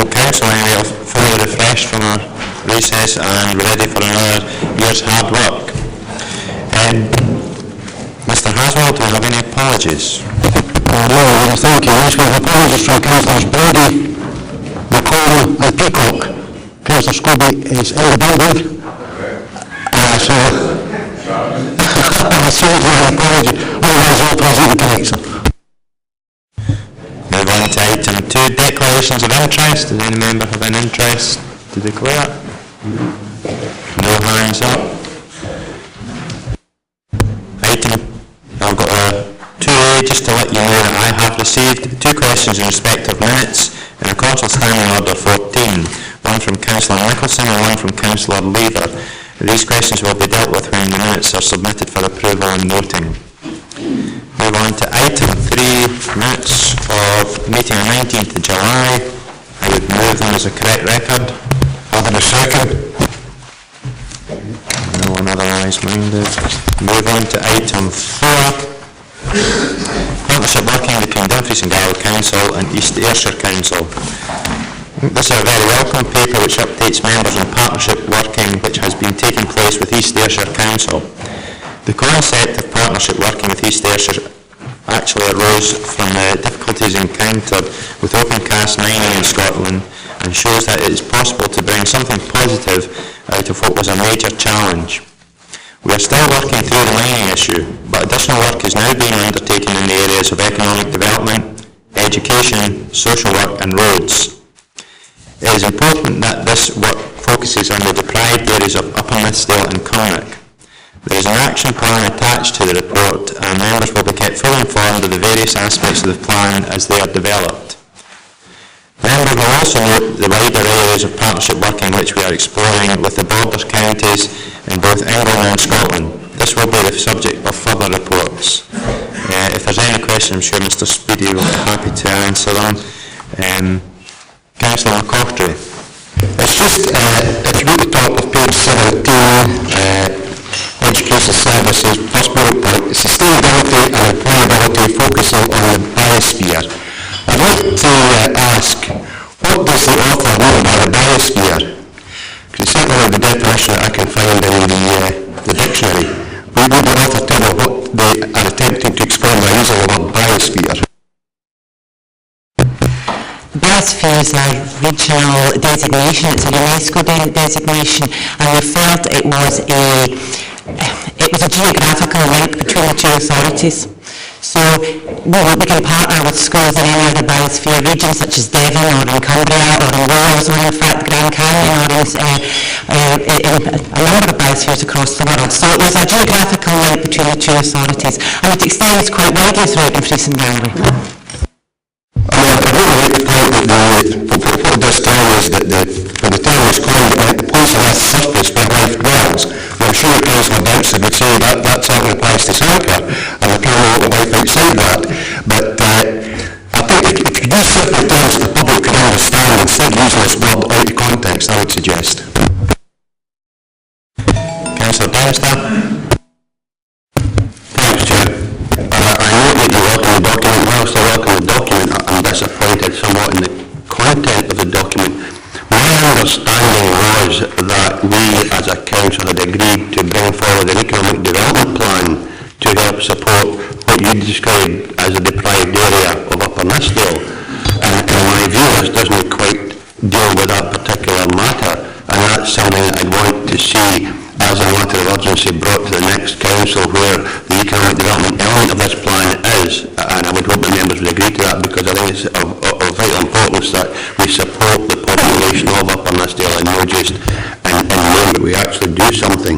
Council anyway, fully refreshed from our recess and ready for another year's hard work. Mr. Haswell, do you have any apologies? No, thank you. Yes, we have apologies from Councillors Brody, McCall and Peacock. Councillor Scobie is in the building. So I sort of an apology. Otherwise, all present correct, sir. Move on to item 2, declarations of interest. Does any member have an interest to declare? No hands up. I've got 2A, just to let you know that I have received 2 questions in respect of minutes in a Council Standing Order 14, one from Councillor Nicholson and one from Councillor Lever. These questions will be dealt with when the minutes are submitted for approval and voting. Move on to item 3, minutes of meeting on 19th of July. I would move them as a correct record. Have a second. No one otherwise minded. Move on to item 4. Partnership working between Dumfries and Galloway Council and East Ayrshire Council. This is a very welcome paper which updates members on partnership working which has been taking place with East Ayrshire Council. The concept of partnership working with East Ayrshire actually arose from the difficulties encountered with open cast mining in Scotland and shows that it is possible to bring something positive out of what was a major challenge. We are still working through the mining issue, but additional work is now being undertaken in the areas of economic development, education, social work and roads. It is important that this work focuses on the deprived areas of Upper Nithsdale and Cumnock. There is an action plan attached to the report and members will be kept fully informed of the various aspects of the plan as they are developed. Members will also note the wider areas of partnership working which we are exploring with the borders counties in both England and Scotland. This will be the subject of further reports. If there's any questions, I'm sure Mr. Speedy will be happy to answer them. Councillor McCaughtrey. It's just, if you go to the top of page 17, Education Services, first bullet point, sustainability and employability focusing on the biosphere. I'd like to ask, what does the author mean by the biosphere? Because it's certainly the definition that I can find in the dictionary. Would the author tell me what they are attempting to explain by using the word biosphere? Biosphere is a regional designation. It's a UNESCO designation, and we felt it was a geographical link between the two authorities. So we can partner with schools in any of the biosphere regions, such as Devon or in Cumbria or in Wales or in fact Grand Canyon or in a number of biospheres across the world. So it was a geographical link between the two authorities, and it extends quite widely throughout Dumfries and Galloway. What it does tell is that when the term is coined, the place of earth's surface where life dwells. I'm sure Councillor Dempsey would say that certainly applies to Sanker, and I can't know what the life outside that. But I think if you use simple terms the public can understand instead of using this word out of context, I would suggest. Councillor Bannister. Thanks, Chair. I note that you work on the document. Whilst I work on the document, I'm disappointed somewhat in the content of the document. My understanding was that we as a council had agreed to bring forward an economic development plan to help support what you described as a deprived area of Upper Nithsdale. In my view, this doesn't quite deal with that particular matter, and that's something that I'd want to see as a matter of urgency brought to the next council where the economic development element of this plan is, and I would hope the members would agree to that, because I think it's of vital importance that we support the population of Upper Nithsdale and not just in name, but we actually do something.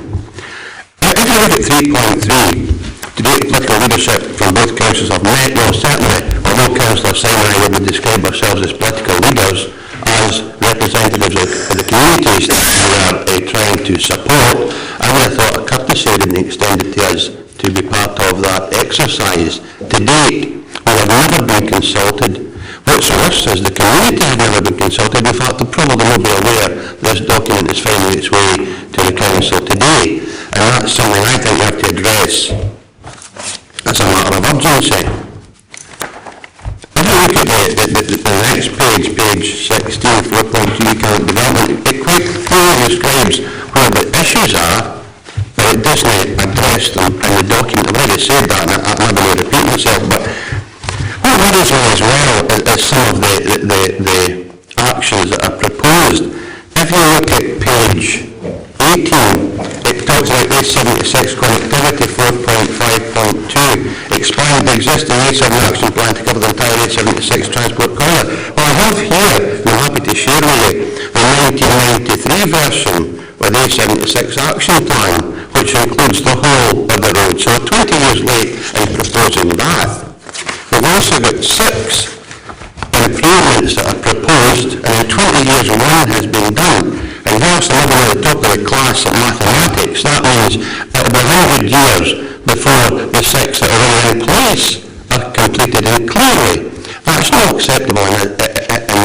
If you look at 3.3, to date political leadership from both councils have met. Well, certainly, although Councillor Simon and I would describe ourselves as political leaders, as representatives of the communities that we are trying to support, I would have thought a courtesy would be extended to us to be part of that exercise. To date, we have never been consulted. What's worse is the community have never been consulted. In fact, they're probably not be aware this document is finding its way to the council today, and that's something I think we have to address as a matter of urgency. If you look at the next page, page 16, 4.2 economic development, it quite clearly describes where the issues are, but it doesn't address them in the document. I've already said that, and I'm not going to repeat myself, but what worries me as well is some of the actions that are proposed. If you look at page 18, it talks about A76 connectivity 4.5.2, expand the existing A7 action plan to cover the entire A76 transport corridor. Well, I have here, and I'm happy to share with you, the 1993 version with A76 action plan, which includes the whole of the road. So 20 years late in proposing that. We've also got 6 improvements that are proposed, and in 20 years one has been done. And whilst I'm not at the top of the class at mathematics, that means it'll be 100 years before the 6 that are already in place are completed. And clearly, that's not acceptable in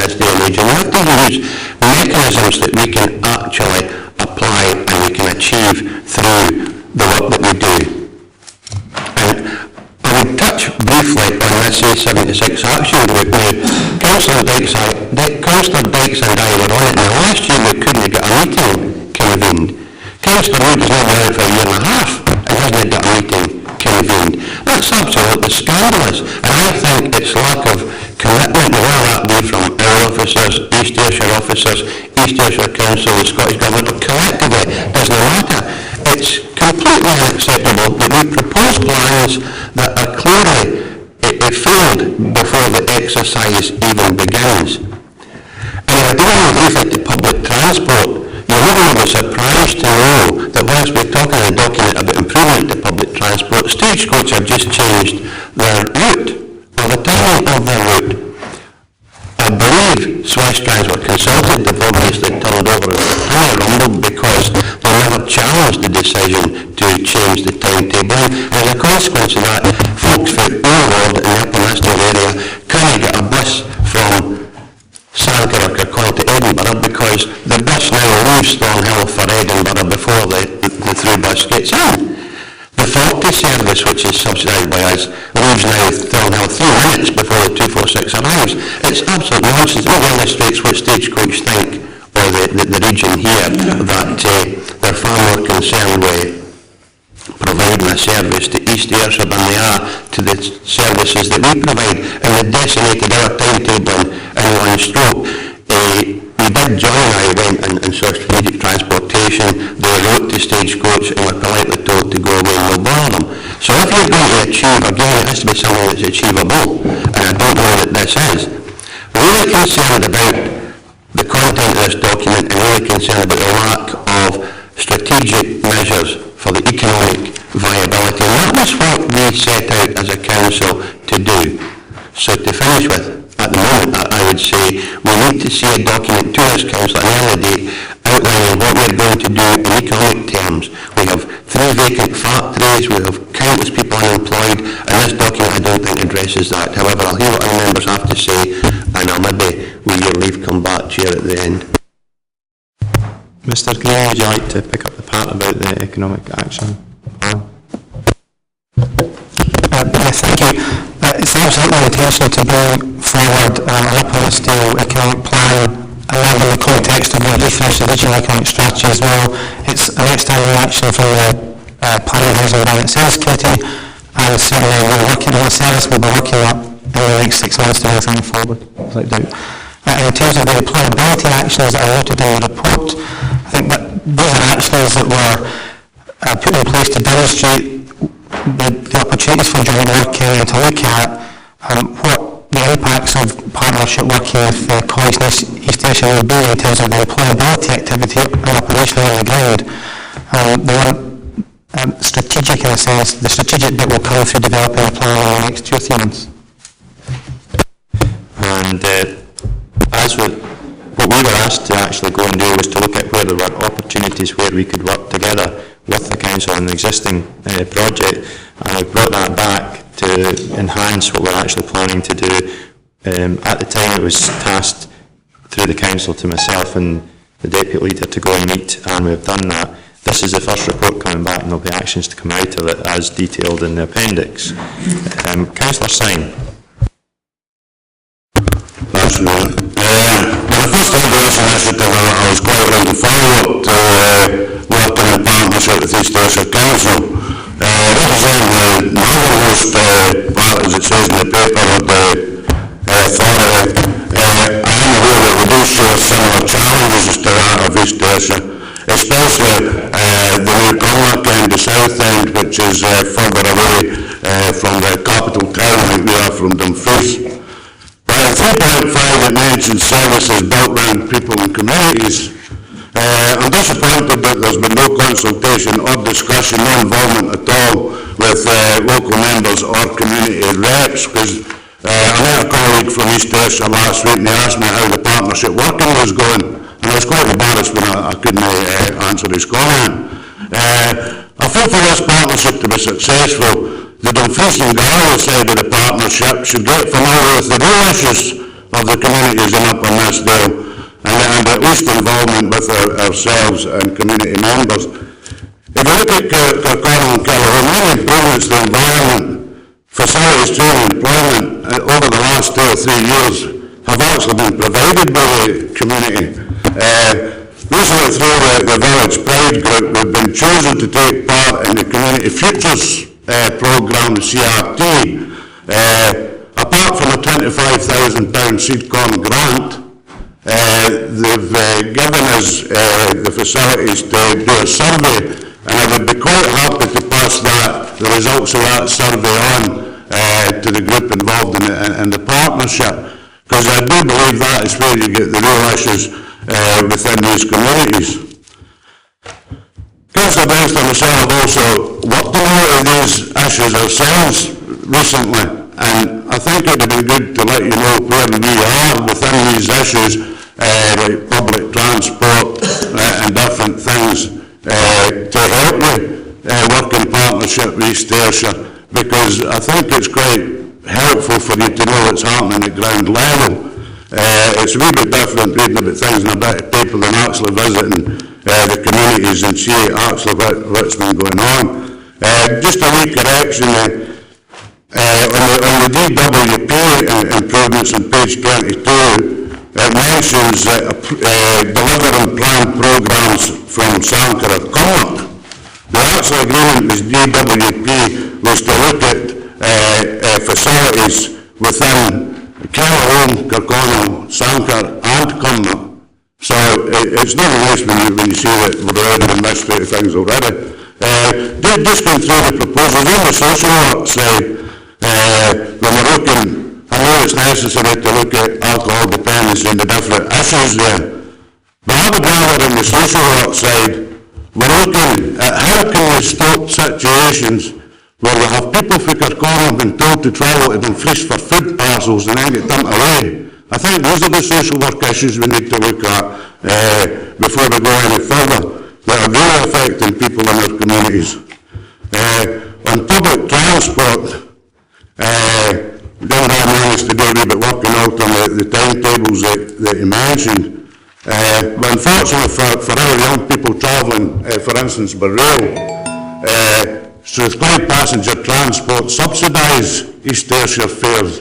this day and age. And we have to use mechanisms that we can actually apply and we can achieve through the work that we do. And I would touch briefly on this A76 action group. Now, Councillor Dykes and I were on it. Now, last year we couldn't get a meeting convened. Councillor Wood has now been on it for a year and a half and hasn't got a meeting convened. That's absolutely scandalous. And I think it's lack of commitment, whether that be from our officers, East Ayrshire officers, East Ayrshire Council, the Scottish Government, or collectively, doesn't matter. It's completely unacceptable that we propose plans that are clearly failed before the exercise even begins. And if I do want to briefly to public transport, you're not going to be surprised to know that whilst we're talking in a document about improvement to public transport, Stagecoach have just changed their route, or the timing of their route. I believe Swiss Transport Consultant have obviously turned over a tiny rumble because they never challenged the decision to change the timetable. And as a consequence of that, folks from Overlord in the Upper National area can't get a bus from Sandkirk or Cork to Edinburgh because the bus now leaves Thornhill for Edinburgh before the through bus gets in. The 40 service, which is subsidised by us, leaves now Thornhill 3 minutes before the 246 arrives. It's absolute nonsense. It illustrates what Stagecoach think, or the region here, that they're far more concerned with providing a service to East Ayrshire than they are to the services that we provide. And the decimated our timetable in one stroke. John and I went and saw strategic transportation. They wrote to Stagecoach and were politely told to go away and we'll borrow them. So if you're going to achieve, again, it has to be something that's achievable, and I don't know that this is. Really concerned about the content of this document and really concerned about the lack of strategic measures for the economic viability. And that was what we set out as a council to do. So to finish with, at the moment, I would say we need to see a document to this council at an early date outlining what we're going to do in economic terms. We have 3 vacant factories, we have countless people unemployed, and this document I don't think addresses that. However, I'll hear what other members have to say, and I'll maybe, with your leave, come back to you at the end. Mr. Green, would you like to pick up the part about the economic action plan? Yes, thank you. It's absolutely intentional to bring forward an upper-scale economic plan and in the context of the refresh of the regional economic strategy as well. It's an outstanding action from the Planning, Housing and Urban Service Committee, and certainly we're working on a service we'll be working on in the next 6 months to move things forward, without doubt. In terms of the employability actions that are noted in the report, I think that those are actions that were put in place to demonstrate the opportunities for joint working and to look at what the impacts of partnership working with colleagues in East Ayrshire will be in terms of the employability activity and operational on the ground. They were strategic in a sense. The strategic bit will come through developing a plan in the next 2 or 3 months. And what we were asked to actually go and do was to look at where there were opportunities where we could work together with the council on an existing project, and we brought that back to enhance what we're actually planning to do. At the time it was tasked through the council to myself and the deputy leader to go and meet, and we've done that. This is the first report coming back, and there'll be actions to come out of it as detailed in the appendix. Councillor Syme. that's right. When I first heard of this initiative, I was quite looking forward to working in partnership with East Ayrshire Council. Representing the northernmost part, as it says in the paper, of the authority, I am aware that we do share similar challenges to that of East Ayrshire, especially the new Conlack end, the south end, which is further away from the capital town like we are from Dumfries. But 3.5 it mentions services built around people and communities. I'm disappointed that there's been no consultation or discussion, no involvement at all with local members or community reps, because I met a colleague from East Ayrshire last week and he asked me how the partnership working was going, and I was quite embarrassed when I couldn't answer his comment. I feel for this partnership to be successful, the Dumfries and Galloway side of the partnership should get familiar with the real issues of the communities in up on this deal, and at least involvement with ourselves and community members. If you look at Kirkconnell and Galloway, many improvements to the environment, facilities, training, employment over the last 2 or 3 years have actually been provided by the community. Recently through the Village Pride Group, we've been chosen to take part in the Community Futures programme, CRT. Apart from a £25,000 seed-corn grant, they've given us the facilities to do a survey, and I would be quite happy to pass the results of that survey on to the group involved in the partnership, because I do believe that is where you get the real issues within these communities. Councillor Benston and myself have also worked on a lot of these issues ourselves recently, and I think it would be good to let you know where we are within these issues, like public transport and different things, to help you work in partnership with East Ayrshire, because I think it's quite helpful for you to know what's happening at ground level. It's a wee bit different reading about things in a bit of paper than actually visiting the communities and see actually what's been going on. Just a wee correction, on the DWP improvements on page 22, it mentions deliver and plan programmes from Sanker or Conlack. The actual agreement with DWP was to look at facilities within Kellerholm, Kirkconnell, Sanker and Conlack. So it's not a waste when you see that we're already on this state of things already. Just going through the proposals on the social work side, when we're looking, I know it's necessary to look at alcohol dependency and the different issues there, but I would rather on the social work side, we're looking at how can we stop situations where we have people from Kirkconnell being told to travel to Dumfries for food parcels and then get dumped away. I think those are the social work issues we need to look at before we go any further, that are really affecting people in our communities. On public transport, I managed to do a wee bit working out on the timetables that you mentioned. But unfortunately for our young people travelling, for instance, by rail, Strathclyde Passenger Transport subsidise East Ayrshire fares.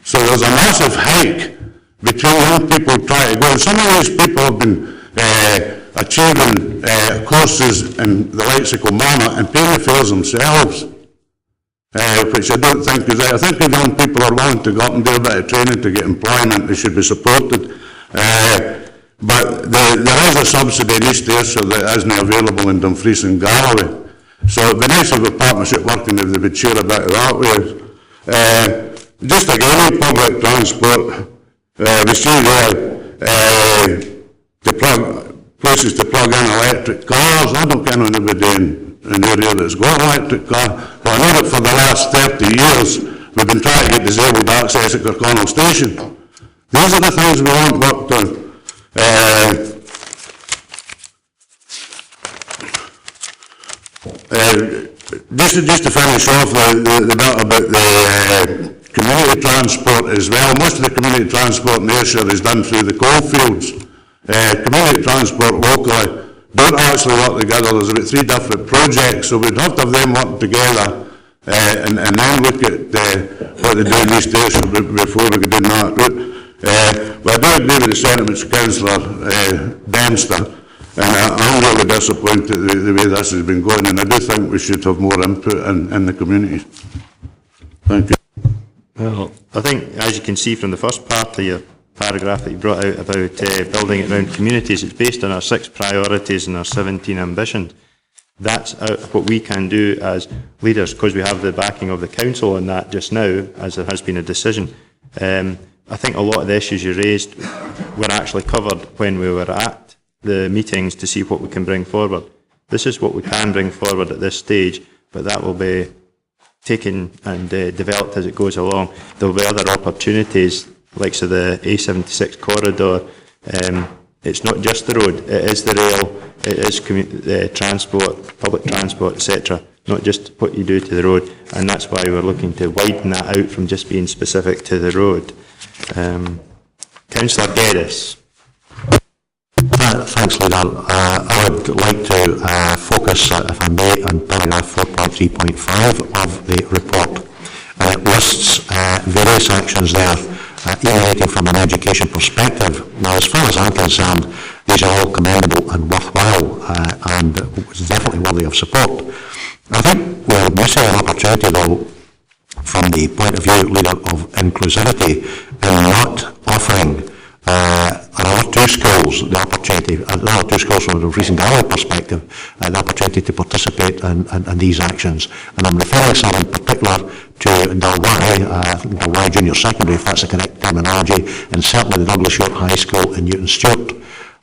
So there's a massive hike between young people trying to go, and some of these people have been achieving courses in the likes of Kilmarnock and paying the fares themselves, which I don't think is right. I think if young people are willing to go up and do a bit of training to get employment, they should be supported. But there is a subsidy in East Ayrshire that isn't available in Dumfries and Galloway. So it'd be nice if the partnership working if they would share a bit of that with us. Just again, in public transport, we see there places to plug in electric cars. I don't know anybody in the area that's got an electric car, but I know that for the last 30 years we've been trying to get disabled access at Kirkconnell Station. These are the things we want worked on. Just to finish off the bit about the community transport as well. Most of the community transport in Ayrshire is done through the coalfields. Community transport locally don't actually work together. There's about 3 different projects, so we'd have to have them work together and then look at what they do in East Ayrshire before we go down that route. But I do agree with the sentiments of Councillor Dempster, and I'm really disappointed the way this has been going, and I do think we should have more input in the communities. Thank you. Well, I think, as you can see from the first part of your paragraph that you brought out about building it around communities, it's based on our 6 priorities and our 17 ambitions. That's what we can do as leaders, because we have the backing of the council on that just now, as there has been a decision. I think a lot of the issues you raised were actually covered when we were at the meetings to see what we can bring forward. This is what we can bring forward at this stage, but that will be taken and developed as it goes along. There will be other opportunities, like so the A76 corridor. It's not just the road, it is the rail, it is transport, public transport, etc. Not just what you do to the road, and that's why we're looking to widen that out from just being specific to the road. Councillor Geddes. Thanks, Leader. I would like to focus, if I may, on paragraph 4.3.5 of the report. It lists various actions there emanating from an education perspective. Now, as far as I'm concerned, these are all commendable and worthwhile and definitely worthy of support. I think we're missing an opportunity, though, from the point of view, Leader, of inclusivity in not offering another 2 schools the opportunity, another 2 schools from the Dumfries and Galloway perspective, the opportunity to participate in these actions. And I'm referring some in particular to Dalwye Junior Secondary, if that's the correct terminology, and certainly the Douglas York High School in Newton Stewart.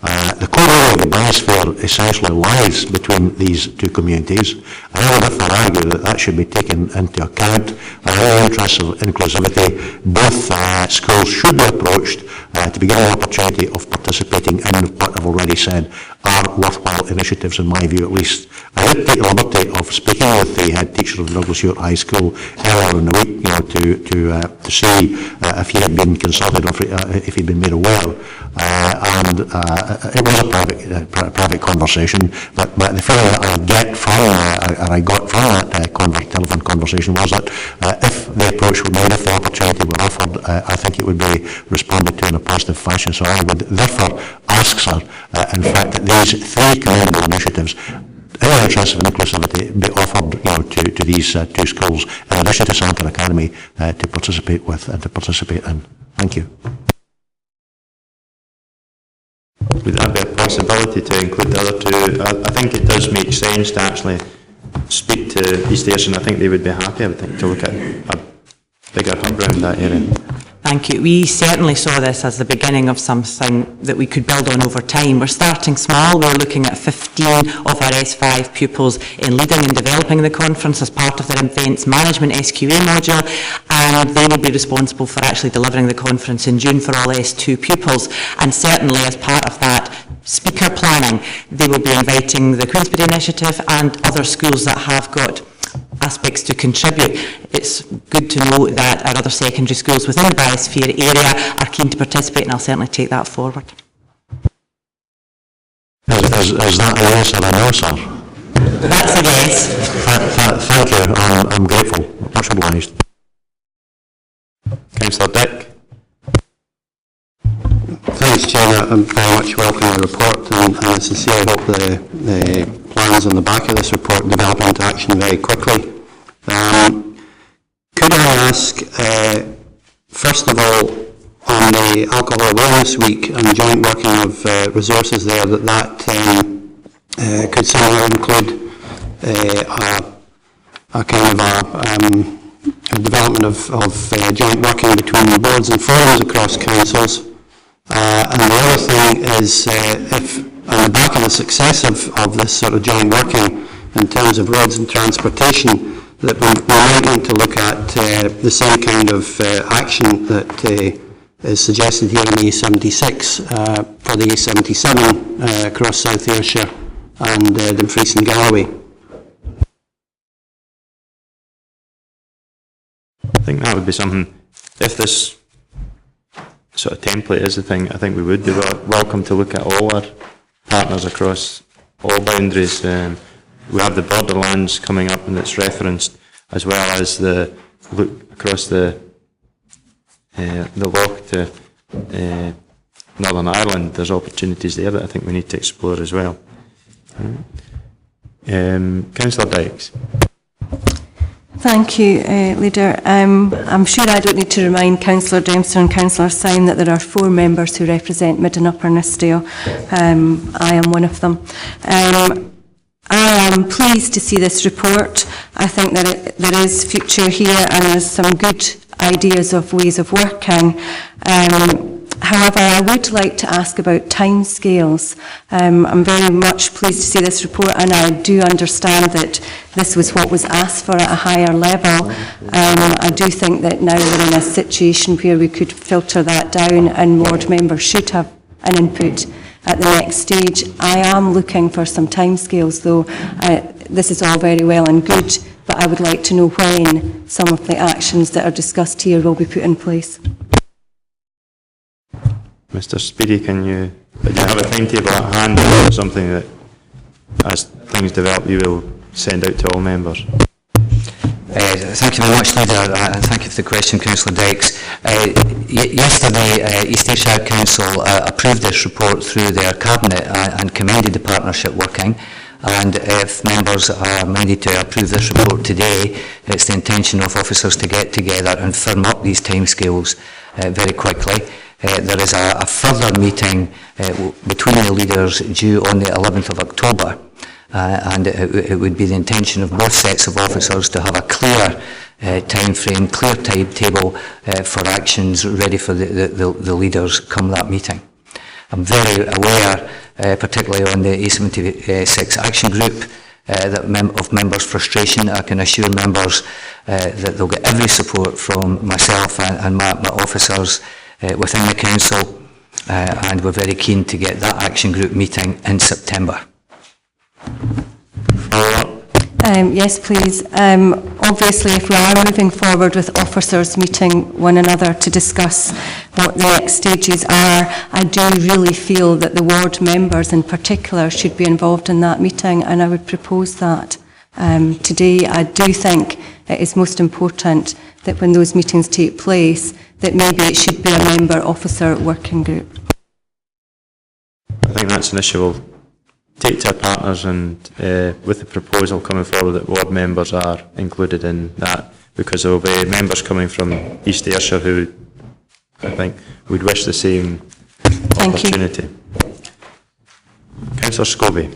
The core area of the biosphere essentially lies between these 2 communities, and I would therefore argue that that should be taken into account. In the interests of inclusivity, both schools should be approached to be given the opportunity of participating in what I've already said are worthwhile initiatives, in my view at least. I did take the liberty of speaking with the head teacher of the Douglas York High School earlier in the week, to see if he had been consulted, or if he'd been made aware, and it was a private conversation. But the feeling that I got from that telephone conversation was that if the approach were made, if the opportunity were offered, I think it would be responded to in a positive fashion. So I would therefore ask, sir, in fact, that these 3 commendable initiatives, in the interest of inclusivity, be offered, to these 2 schools, in addition to Sanker Academy, to participate with and to participate in. Thank you. Would that be a possibility to include the other 2? I think it does make sense to actually speak to East Ayrshire, and I think they would be happy, I would think, to look at a bigger hub around that area. Thank you. We certainly saw this as the beginning of something that we could build on over time. We're starting small. We're looking at 15 of our S5 pupils in leading and developing the conference as part of their events management SQA module, and they will be responsible for actually delivering the conference in June for all S2 pupils. And certainly as part of that speaker planning, they will be inviting the Queensberry Initiative and other schools that have got aspects to contribute. It's good to know that our other secondary schools within the biosphere area are keen to participate, and I'll certainly take that forward. Is that a yes or a no, sir? That's a yes. Thank you. I'm grateful. Much obliged. Councillor Dick. Thanks, Chair. I very much welcome the report, and I sincerely hope the plans on the back of this report develop into action very quickly. Could I ask, first of all, on the Alcohol Awareness Week and the joint working of resources there, that could somehow include a kind of a development of joint working between boards and forums across councils. And the other thing is, if on the back of the success of this sort of joint working in terms of roads and transportation, that we might need to look at the same kind of action that is suggested here in the A76 for the A77 across South Ayrshire and Dumfries and Galloway. I think that would be something, if this sort of template is the thing, I think we would be welcome to look at all our partners across all boundaries. We have the borderlands coming up, and it's referenced, as well as the look across the loch to Northern Ireland, there's opportunities there that I think we need to explore as well. Councillor Dykes. Thank you, Leader. I'm sure I don't need to remind Councillor Dempster and Councillor Syme that there are 4 members who represent Mid and Upper Nithsdale. I am one of them. I am pleased to see this report. I think that there is future here and there's some good ideas of ways of working. However, I would like to ask about timescales. I'm very much pleased to see this report, and I do understand that this was what was asked for at a higher level. I do think that now we're in a situation where we could filter that down and ward members should have an input at the next stage. I am looking for some timescales though. This is all very well and good, but I would like to know when some of the actions that are discussed here will be put in place. Mr. Speedy, do you have a timetable at hand or something that, as things develop, you will send out to all members? Thank you very much, Leader, and thank you for the question, Councillor Dykes. Yesterday, East Ayrshire Council approved this report through their Cabinet and commended the partnership working. And if members are minded to approve this report today, it's the intention of officers to get together and firm up these timescales very quickly. There is a further meeting between the leaders due on the 11th of October, and it would be the intention of both sets of officers to have a clear time frame, clear timetable for actions ready for the leaders come that meeting. I'm very aware, particularly on the A76 action group, of members' frustration. I can assure members that they'll get every support from myself and my officers within the Council, and we're very keen to get that action group meeting in September. Yes, please. Obviously, if we are moving forward with officers meeting one another to discuss what the next stages are, I do really feel that the ward members in particular should be involved in that meeting, and I would propose that today. I do think it is most important that when those meetings take place, that maybe it should be a member-officer working group. I think that's an issue we'll take to our partners, and with the proposal coming forward that ward members are included in that, because there will be members coming from East Ayrshire who, I think, would wish the same opportunity. Councillor Scobie.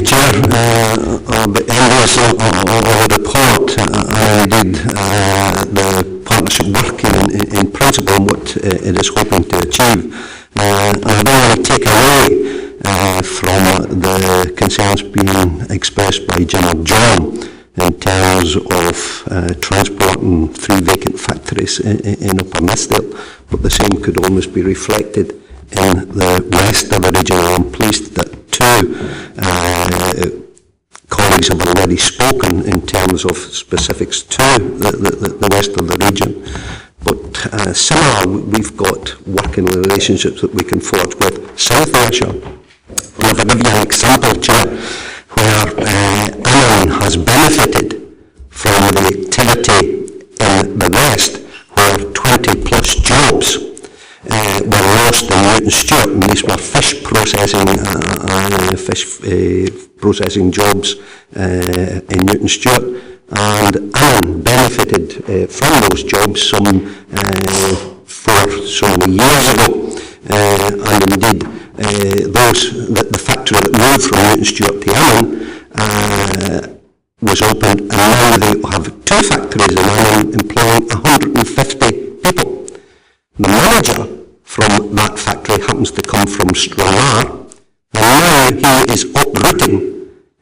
Chair, I'll be envious of the report and indeed the partnership working in principle what it is hoping to achieve. I don't want to take away from the concerns being expressed by General John in terms of transporting 3 vacant factories in Upper Nithsdale, but the same could almost be reflected in the rest of the region. I'm pleased that 2 colleagues have already spoken in terms of specifics to the rest of the region. But similarly, we've got working relationships that we can forge with South Ayrshire. And if I give you an example, Chair, where Alan has benefited from the activity in the West, where 20 plus jobs were lost in Newton Stewart, and these were fish processing jobs in Newton Stewart, and Alan benefited from those jobs some 4 so many years ago, and indeed the factory that moved from Newton Stewart to Alan was opened, and now they have 2 factories in Alan employing 150 people. The manager from that factory happens to come from Stranraer, and now he is uprooting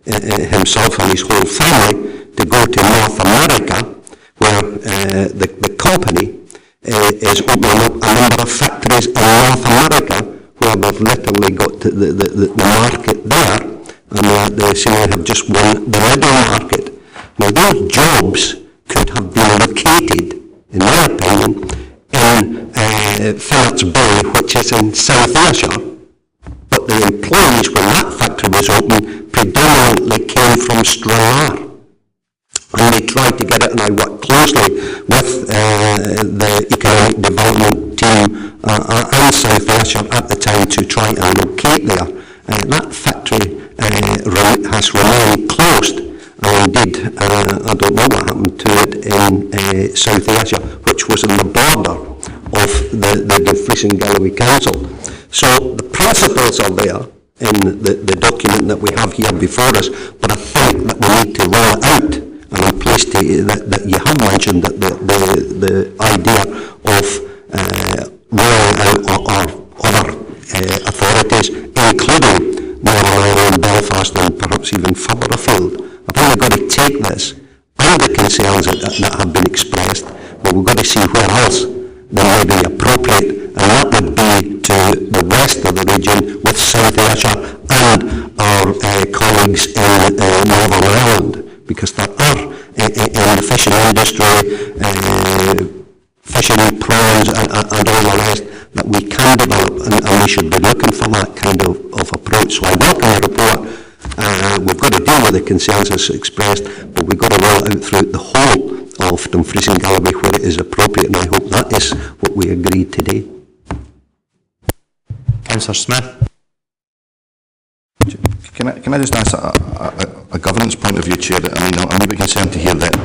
himself and his whole family to go to North America, where the company is opening up a number of factories in North America, where they've literally got the market there, and they seem to have just won the regular market. Now, those jobs could have been located, in my opinion, in Phillips Bay, which is in South Ayrshire, but the employees when that factory was open predominantly came from Stranraer, and they tried to get it, and I worked closely with the economic development team and South Ayrshire at the time to try and locate there. That factory route has remained closed, and indeed, I don't know what happened to it in South Ayrshire, which was on the border of the Dumfries and Galloway Council. So the principles are there in the document that we have here before us, but I think that we need to roll it out, and I'm pleased that you have mentioned that the idea of rolling out our other authorities, including Northern and Belfast and perhaps even further afield. I think we've got to take this and the concerns that have been expressed, but we've got to see where else they may be appropriate, and that would be to the west of the region with South Ayrshire and our colleagues in Northern Ireland, because there are in the fishing industry, fishing prawns and all the rest that we can develop, and we should be looking for that kind of approach. So I welcome the report. We've got to deal with the concerns as expressed, but we've got to roll it out through the whole of Dumfries and Galloway where it is appropriate, and I hope that is what we agreed today. Councillor Smith. Can I just ask a governance point of view, Chair? I mean, I'm a bit concerned to hear that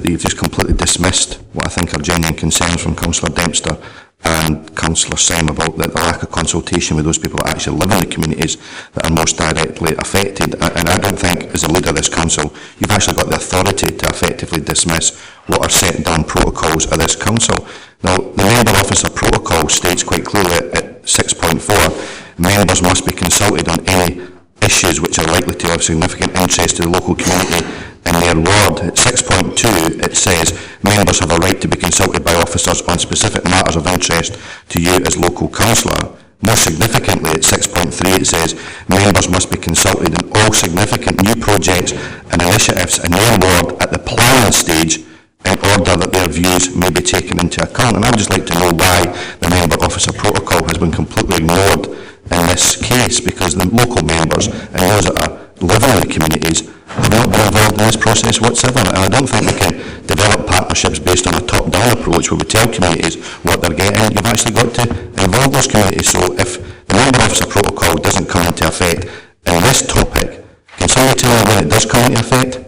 you've just completely dismissed what I think are genuine concerns from Councillor Dempster and Councillor Syme about the lack of consultation with those people that actually live in the communities that are most directly affected. And I don't think, as a leader of this council, you've actually got the authority to effectively dismiss what are set down protocols of this council. Now, the member officer protocol states quite clearly at 6.4, members must be consulted on any issues which are likely to have significant interest to the local community in their ward. At 6.2 it says members have a right to be consulted by officers on specific matters of interest to you as local councillor. More significantly, at 6.3 it says members must be consulted on all significant new projects and initiatives in their ward at the planning stage in order that their views may be taken into account. And I would just like to know why the member officer protocol has been completely ignored in this case, because the local members and those that are living in the communities have not been involved in this process whatsoever. And I don't think we can develop partnerships based on a top-down approach where we tell communities what they're getting. You've actually got to involve those communities. So if the member officer protocol doesn't come into effect in this topic, can somebody tell me when it does come into effect?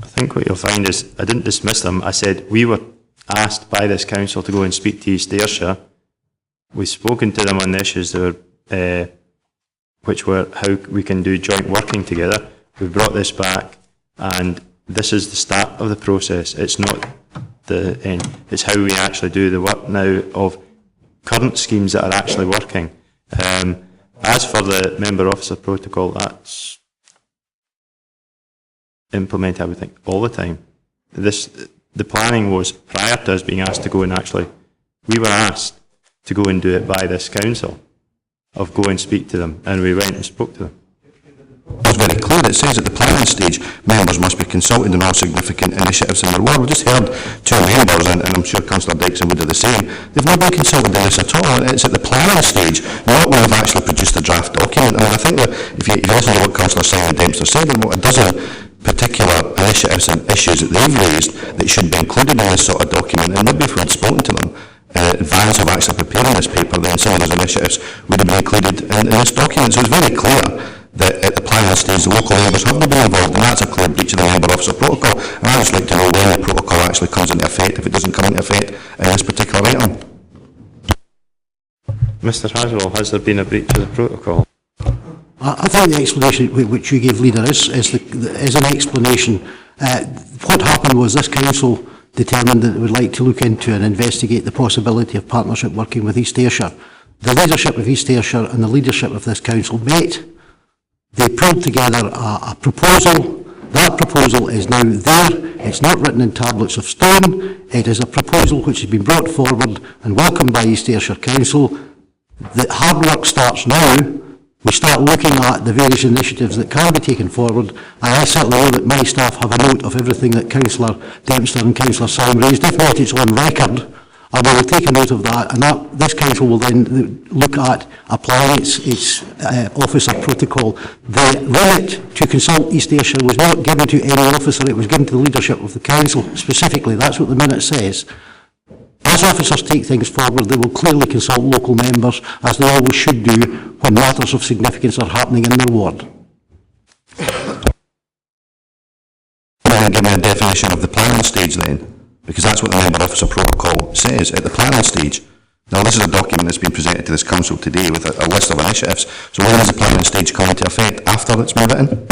I think what you'll find is, I didn't dismiss them. I said we were asked by this council to go and speak to East Ayrshire. We've spoken to them on the issues that were, which were how we can do joint working together. We've brought this back, and this is the start of the process. It's not the end. It's how we actually do the work now of current schemes that are actually working. As for the member officer protocol, that's implemented, I would think, all the time. The planning was prior to us being asked to go and actually, we were asked to go and do it by this council, of go and speak to them, and we went and spoke to them. It's very clear. It says at the planning stage, members must be consulted on all significant initiatives in their ward. We just heard two members, and I'm sure Councillor Dixon would do the same. They've not been consulted on this at all. It's at the planning stage, not when we've actually produced a draft document. I mean, I think that if you listen to what Councillor Syme and Dempster said, and what a dozen particular initiatives and issues that they've raised that should be included in this sort of document, and maybe if we had spoken to them in advance of actually preparing this paper, then some of those initiatives would have been included in this document. So it's very clear that at the planning stage the local members have not been involved, and that's a clear breach of the member officer protocol. And I'd just like to know when the protocol actually comes into effect, if it doesn't come into effect in this particular item. Mr. Haswell, has there been a breach of the protocol? I think the explanation which you gave, Leader, is an explanation. What happened was this council determined that it would like to look into and investigate the possibility of partnership working with East Ayrshire. The leadership of East Ayrshire and the leadership of this council met. They pulled together a proposal. That proposal is now there. It's not written in tablets of stone. It is a proposal which has been brought forward and welcomed by East Ayrshire Council. The hard work starts now. We start looking at the various initiatives that can be taken forward, and I certainly know that my staff have a note of everything that Councillor Dempster and Councillor Syme raised. If not, it's on record, We will take a note of that, and this council will then look at applying its officer protocol. The remit to consult East Ayrshire was not given to any officer, it was given to the leadership of the council specifically. That's what the minute says. As officers take things forward, they will clearly consult local members, as they always should do when matters of significance are happening in their ward. Give me a definition of the planning stage then, because that's what the member officer protocol says, at the planning stage. Now this is a document that's been presented to this council today with a list of initiatives, so when does the planning stage come into effect? After it's made it in?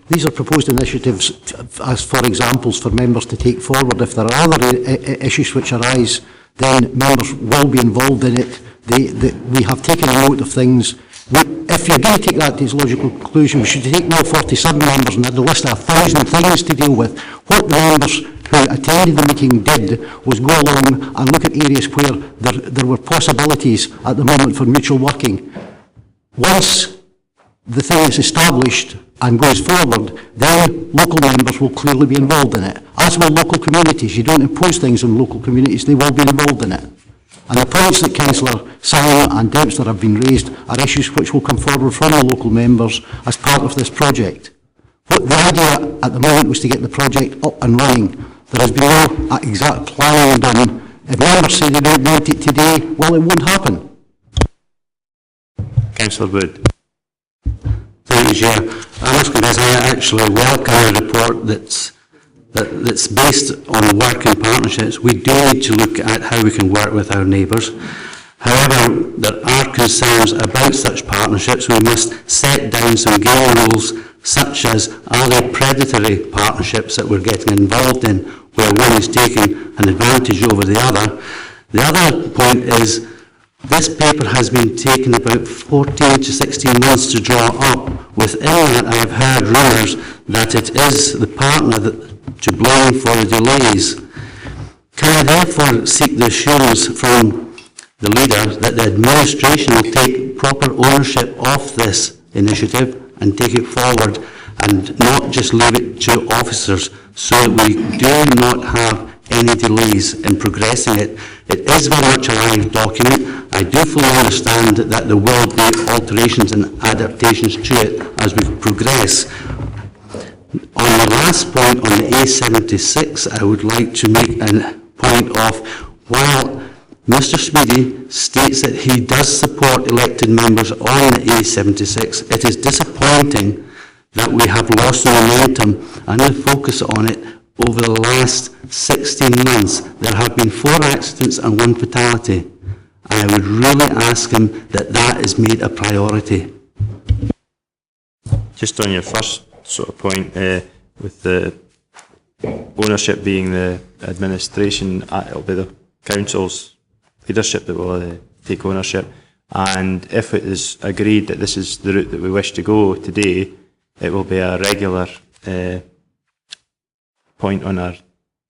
These are proposed initiatives as for examples for members to take forward. If there are other issues which arise, then members will be involved in it. We have taken a note of things. If you're going to take that to its logical conclusion, we should take now 47 members and had a list of 1,000 things to deal with. What the members who attended the meeting did was go along and look at areas where there were possibilities at the moment for mutual working. Once the thing is established and goes forward, then local members will clearly be involved in it, as will local communities. You don't impose things on local communities, they will be involved in it. And the points that Councillor Simon and Dempster have been raised are issues which will come forward from the local members as part of this project. What the idea at the moment was to get the project up and running. There has been no exact planning done. If members say they don't want it today, well, it won't happen. Councillor Wood. Thank you, Chair. I must confess, I actually welcome a report that's based on work and partnerships. We do need to look at how we can work with our neighbours. However, there are concerns about such partnerships. We must set down some game rules, such as, are there predatory partnerships that we're getting involved in, where one is taking an advantage over the other. The other point is, this paper has been taken about 14 to 16 months to draw up. Within that, I have heard rumours that it is the partner to blame for the delays. Can I therefore seek the assurance from the leader that the administration will take proper ownership of this initiative and take it forward and not just leave it to officers, so that we do not have any delays in progressing it? It is very much a live document. I do fully understand that there will be alterations and adaptations to it as we progress. On the last point, on the A76, I would like to make a point of, while Mr Speedy states that he does support elected members on the A76, it is disappointing that we have lost the momentum and the focus on it over the last 16 months. There have been 4 accidents and 1 fatality. I would really ask him that is made a priority. Just on your first sort of point, with the ownership being the administration, it'll be the council's leadership that will take ownership, and if it is agreed that this is the route that we wish to go today, it will be a regular point on our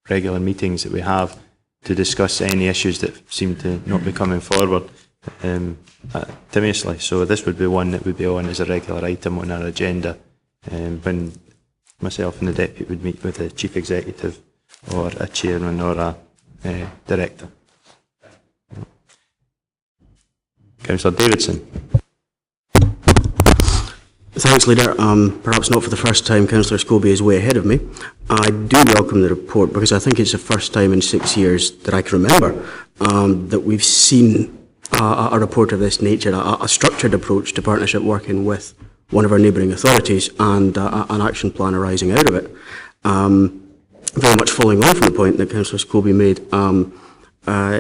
regular meetings that we have to discuss any issues that seem to not be coming forward continuously. So this would be one that would be on as a regular item on our agenda when myself and the deputy would meet with the chief executive or a chairman or a director. Councillor Davidson. Thanks, Leader. Perhaps not for the first time, Councillor Scobie is way ahead of me. I do welcome the report because I think it's the first time in 6 years that I can remember that we've seen a report of this nature, a structured approach to partnership working with one of our neighbouring authorities and an action plan arising out of it. Very much following on from the point that Councillor Scobie made,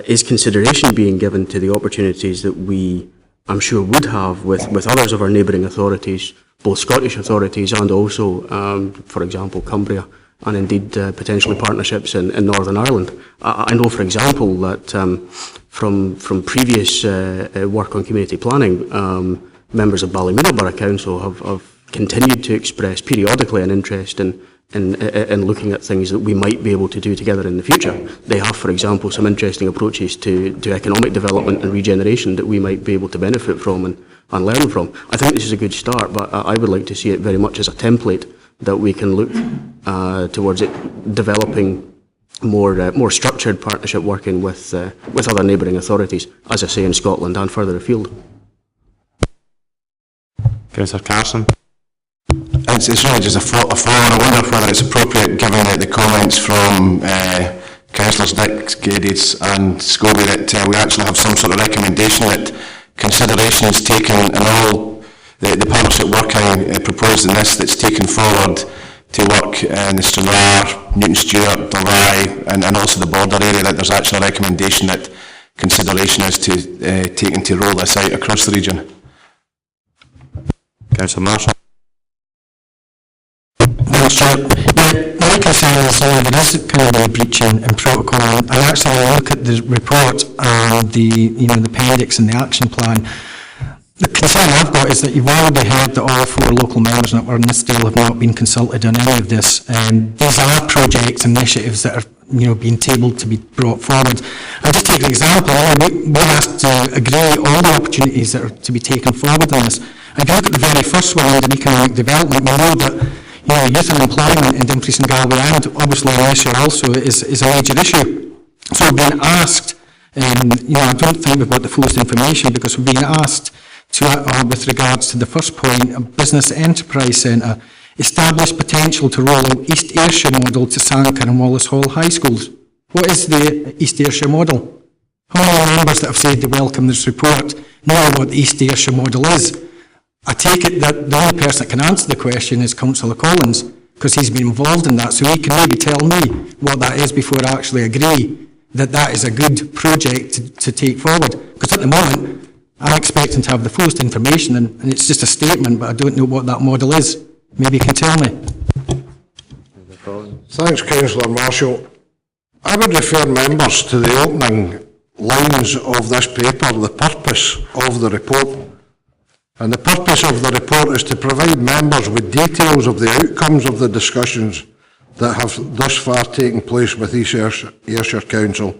is consideration being given to the opportunities that we, I'm sure, would have with others of our neighbouring authorities, both Scottish authorities and also, for example, Cumbria, and indeed potentially partnerships in Northern Ireland. I know, for example, that from previous work on community planning, members of Ballymena Borough Council have continued to express periodically an interest in looking at things that we might be able to do together in the future. They have, for example, some interesting approaches to economic development and regeneration that we might be able to benefit from and learn from. I think this is a good start, but I would like to see it very much as a template that we can look towards it developing more structured partnership working with other neighbouring authorities, as I say, in Scotland and further afield. Councillor Carson. It's really just a follow-on. I wonder whether it's appropriate, given the comments from Councillors Dick, Geddes and Scobie, that we actually have some sort of recommendation that consideration is taken in all the partnership working proposed in this that's taken forward to work in the Stranraer, Newton Stewart, Dalry and also the border area, that there's actually a recommendation that consideration is taken to roll this out across the region. Councillor Marshall. Thanks, Chair. My concern is there is kind of a breach in protocol, and actually when I look at the report and the appendix and the action plan, the concern I've got is that you've already heard that all 4 local members that were in this deal have not been consulted on any of this. These are projects and initiatives that are being tabled to be brought forward. I'll just take an example. We're asked to agree all the opportunities that are to be taken forward on this. If you look at the very first one under economic development, we know that youth unemployment in Dumfries and Galloway and obviously in Ayrshire also is a major issue. So we've been asked, I don't think we've got the fullest information because we've been asked to, with regards to the first point, a business enterprise centre, establish potential to roll out East Ayrshire model to Sanker and Wallace Hall High Schools. What is the East Ayrshire model? How many members that have said they welcome this report know what the East Ayrshire model is? I take it that the only person that can answer the question is Councillor Collins, because he's been involved in that, so he can maybe tell me what that is before I actually agree that that is a good project to take forward. Because at the moment, I'm expecting to have the fullest information, and it's just a statement, but I don't know what that model is. Maybe you can tell me. Thanks, Councillor Marshall. I would refer members to the opening lines of this paper, the purpose of the report. And the purpose of the report is to provide members with details of the outcomes of the discussions that have thus far taken place with East Ayrshire Council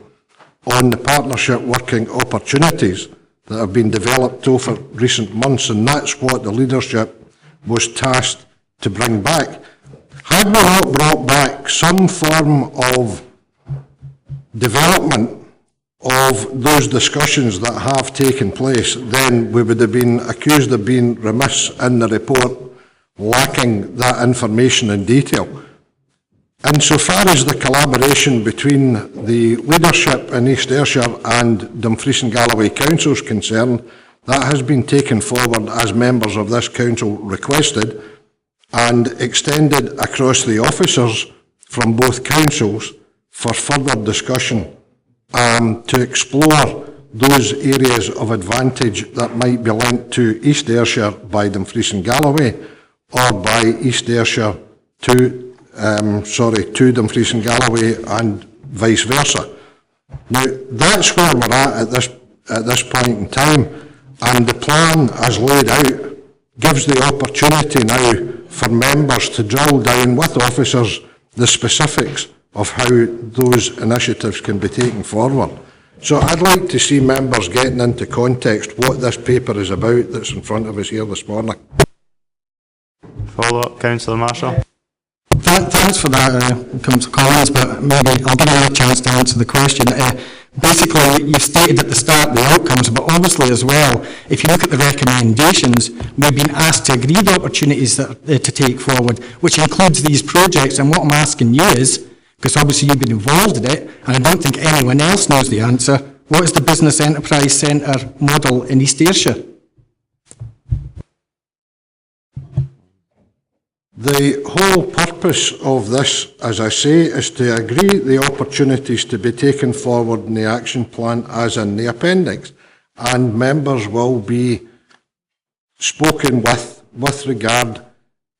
on the partnership working opportunities that have been developed over recent months, and that's what the leadership was tasked to bring back. Had we not brought back some form of development of those discussions that have taken place, then we would have been accused of being remiss in the report, lacking that information in detail. Insofar as the collaboration between the leadership in East Ayrshire and Dumfries and Galloway Council is concerned, that has been taken forward as members of this council requested and extended across the officers from both councils for further discussion to explore those areas of advantage that might be linked to East Ayrshire by Dumfries and Galloway or by East Ayrshire to Dumfries and Galloway and vice versa. Now, that's where we're at this point in time, and the plan as laid out gives the opportunity now for members to drill down with officers the specifics of how those initiatives can be taken forward. So I'd like to see members getting into context what this paper is about that's in front of us here this morning. Follow up, Councillor Marshall. Thanks for that, Councillor Collins, but maybe I'll give you a chance to answer the question. Basically, you've stated at the start the outcomes, but obviously as well, if you look at the recommendations, we've been asked to agree the opportunities that, to take forward, which includes these projects, and what I'm asking you is, because obviously you've been involved in it, and I don't think anyone else knows the answer, what is the Business Enterprise Centre model in East Ayrshire? The whole purpose of this, as I say, is to agree the opportunities to be taken forward in the action plan as in the appendix, and members will be spoken with regard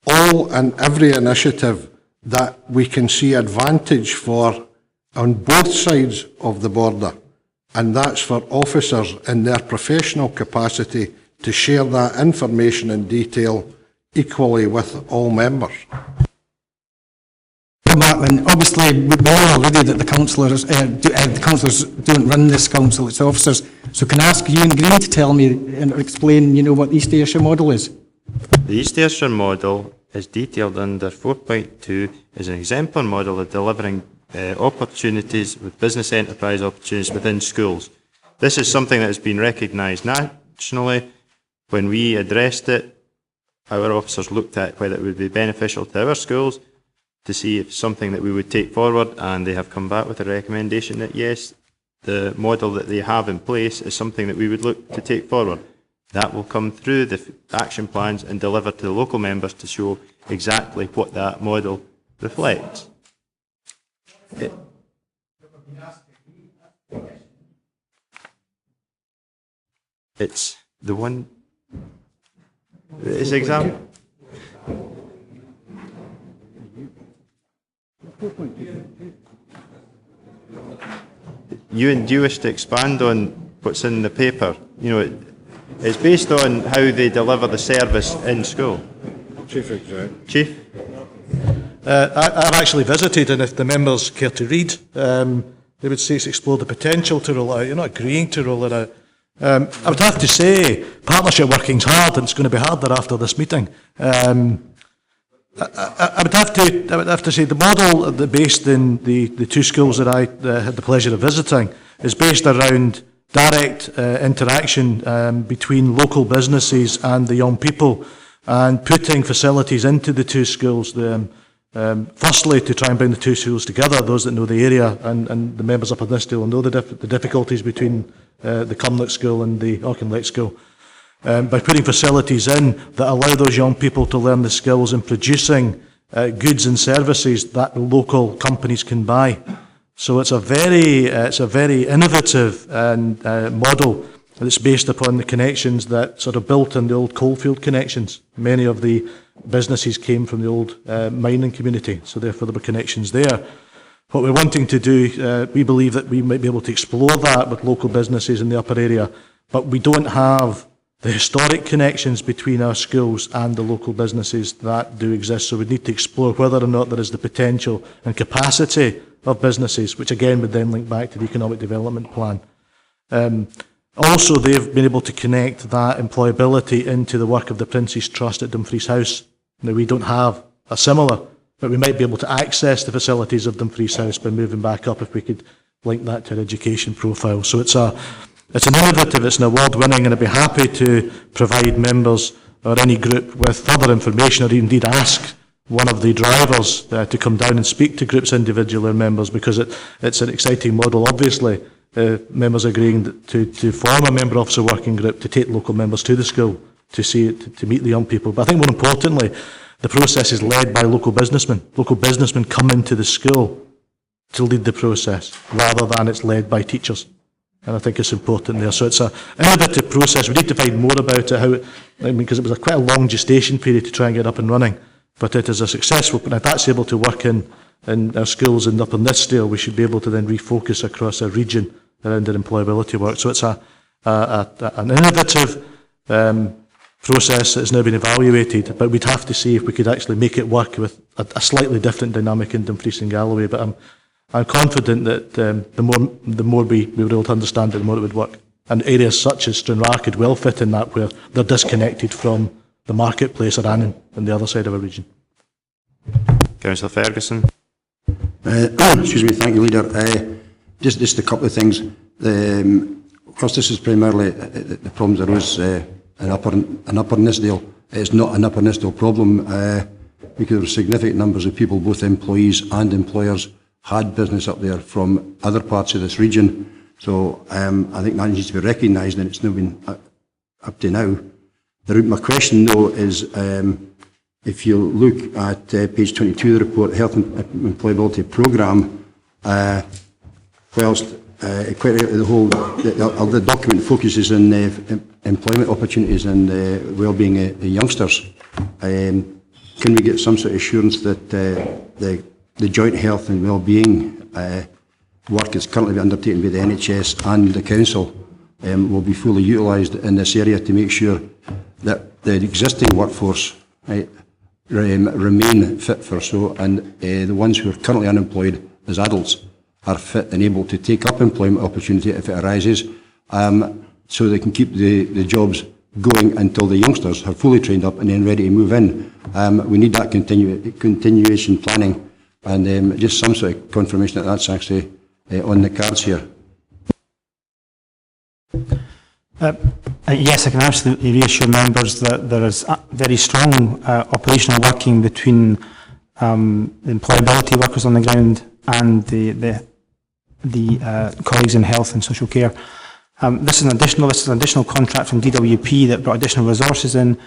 all and every initiative that we can see advantage for on both sides of the border, and that's for officers in their professional capacity to share that information in detail equally with all members. And obviously, we know already that the councillors don't run this council, it's officers. So can I ask you and Green to tell me and explain, what the East Ayrshire model is? The East Ayrshire model is detailed under 4.2 as an exemplar model of delivering opportunities, with business enterprise opportunities within schools. This is something that has been recognised nationally. When we addressed it, our officers looked at whether it would be beneficial to our schools to see if something that we would take forward, and they have come back with a recommendation that yes, the model that they have in place is something that we would look to take forward. That will come through the action plans and deliver to the local members to show exactly what that model reflects. It's the one, it's example. Do you wish to expand on what's in the paper? You know, it's based on how they deliver the service in school. Chief Executive. Chief? I've actually visited, and if the members care to read, they would say it's explore the potential to roll it out. You're not agreeing to roll it out. I would have to say, partnership working's hard, and it's going to be harder after this meeting. I would have to say the model based in the two schools that I had the pleasure of visiting is based around direct interaction between local businesses and the young people, and putting facilities into the two schools. Firstly, to try and bring the two schools together, those that know the area, and the members up on this deal will know the difficulties between the Cumnock School and the Auchinleck School. By putting facilities in that allow those young people to learn the skills in producing goods and services that the local companies can buy. So it's a very innovative model that's based upon the connections that sort of built in the old coalfield connections. Many of the businesses came from the old mining community, so therefore there were connections there. What we're wanting to do, we believe that we might be able to explore that with local businesses in the upper area, but we don't have the historic connections between our schools and the local businesses that do exist. So we need to explore whether or not there is the potential and capacity of businesses, which again would then link back to the economic development plan. Also, they've been able to connect that employability into the work of the Prince's Trust at Dumfries House. Now, we don't have a similar, but we might be able to access the facilities of Dumfries House by moving back up if we could link that to our education profile. So it's an innovative, it's an award-winning, and I'd be happy to provide members or any group with further information, or indeed ask one of the drivers to come down and speak to groups individually or members, because it's an exciting model. Obviously, members agreeing to form a member officer working group to take local members to the school to see it, to meet the young people. But I think more importantly, the process is led by local businessmen. Local businessmen come into the school to lead the process, rather than it's led by teachers. And I think it's important there. So it's an innovative process. We need to find more about it, because it was quite a long gestation period to try and get up and running. But it is a successful, and if that's able to work in our schools and up on this scale, we should be able to then refocus across our region around their employability work. So it's an innovative process that has now been evaluated, but we'd have to see if we could actually make it work with a slightly different dynamic in Dumfries and Galloway. But I'm confident that the more we were able to understand it, the more it would work. And areas such as Stranraer could well fit in that, where they're disconnected from the marketplace or Annan on the other side of our region. Councillor Ferguson. Excuse me, thank you, Leader. Just a couple of things. Of course, this is primarily the problems arose in Upper Nithsdale. It's not an Upper Nithsdale problem, because there were significant numbers of people, both employees and employers, had business up there from other parts of this region. So I think that needs to be recognised, and it's not been up to now. My question, though, is if you look at page 22 of the report, Health and Employability Programme, whilst the document focuses on employment opportunities and well-being of youngsters, can we get some sort of assurance that the joint health and well-being work is currently undertaken by the NHS and the Council will be fully utilised in this area to make sure that the existing workforce remain fit for so, and the ones who are currently unemployed as adults are fit and able to take up employment opportunity if it arises, so they can keep the jobs going until the youngsters are fully trained up and then ready to move in. We need that continuation planning and just some sort of confirmation that that's actually on the cards here. Yes, I can absolutely reassure members that there is very strong operational working between the employability workers on the ground and the colleagues in health and social care. This is an additional contract from DWP that brought additional resources in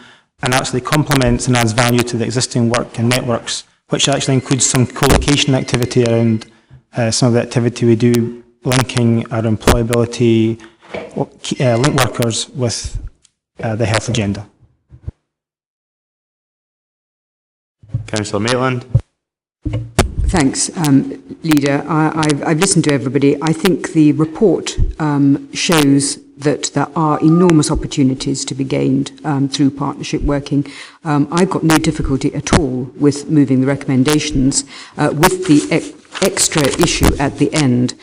and actually complements and adds value to the existing work and networks, which actually includes some co-location activity around some of the activity we do, linking our employability link workers with the health agenda. Councillor Maitland. Thanks, Leader. I've listened to everybody. I think the report shows that there are enormous opportunities to be gained through partnership working. I've got no difficulty at all with moving the recommendations. With the extra issue at the end,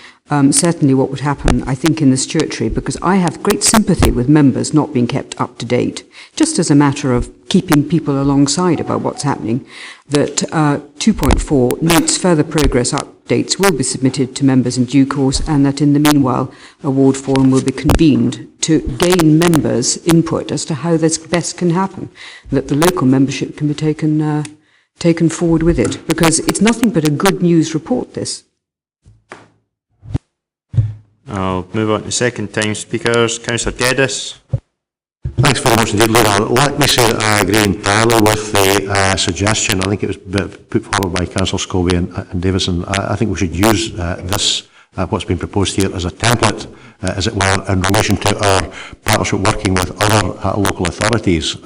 certainly what would happen, I think, in the statutory, because I have great sympathy with members not being kept up to date, just as a matter of keeping people alongside about what's happening, that 2.4 notes further progress updates will be submitted to members in due course, and that in the meanwhile a ward forum will be convened to gain members' input as to how this best can happen, that the local membership can be taken forward with it, because it's nothing but a good news report, this. I'll move on to second-time speakers. Councillor Geddes. Thanks very much indeed, Leader. Let me say that I agree entirely with the suggestion. I think it was put forward by Councillor Scobie and Davison. I think we should use this, what's been proposed here, as a template, as it were, in relation to our partnership working with other local authorities.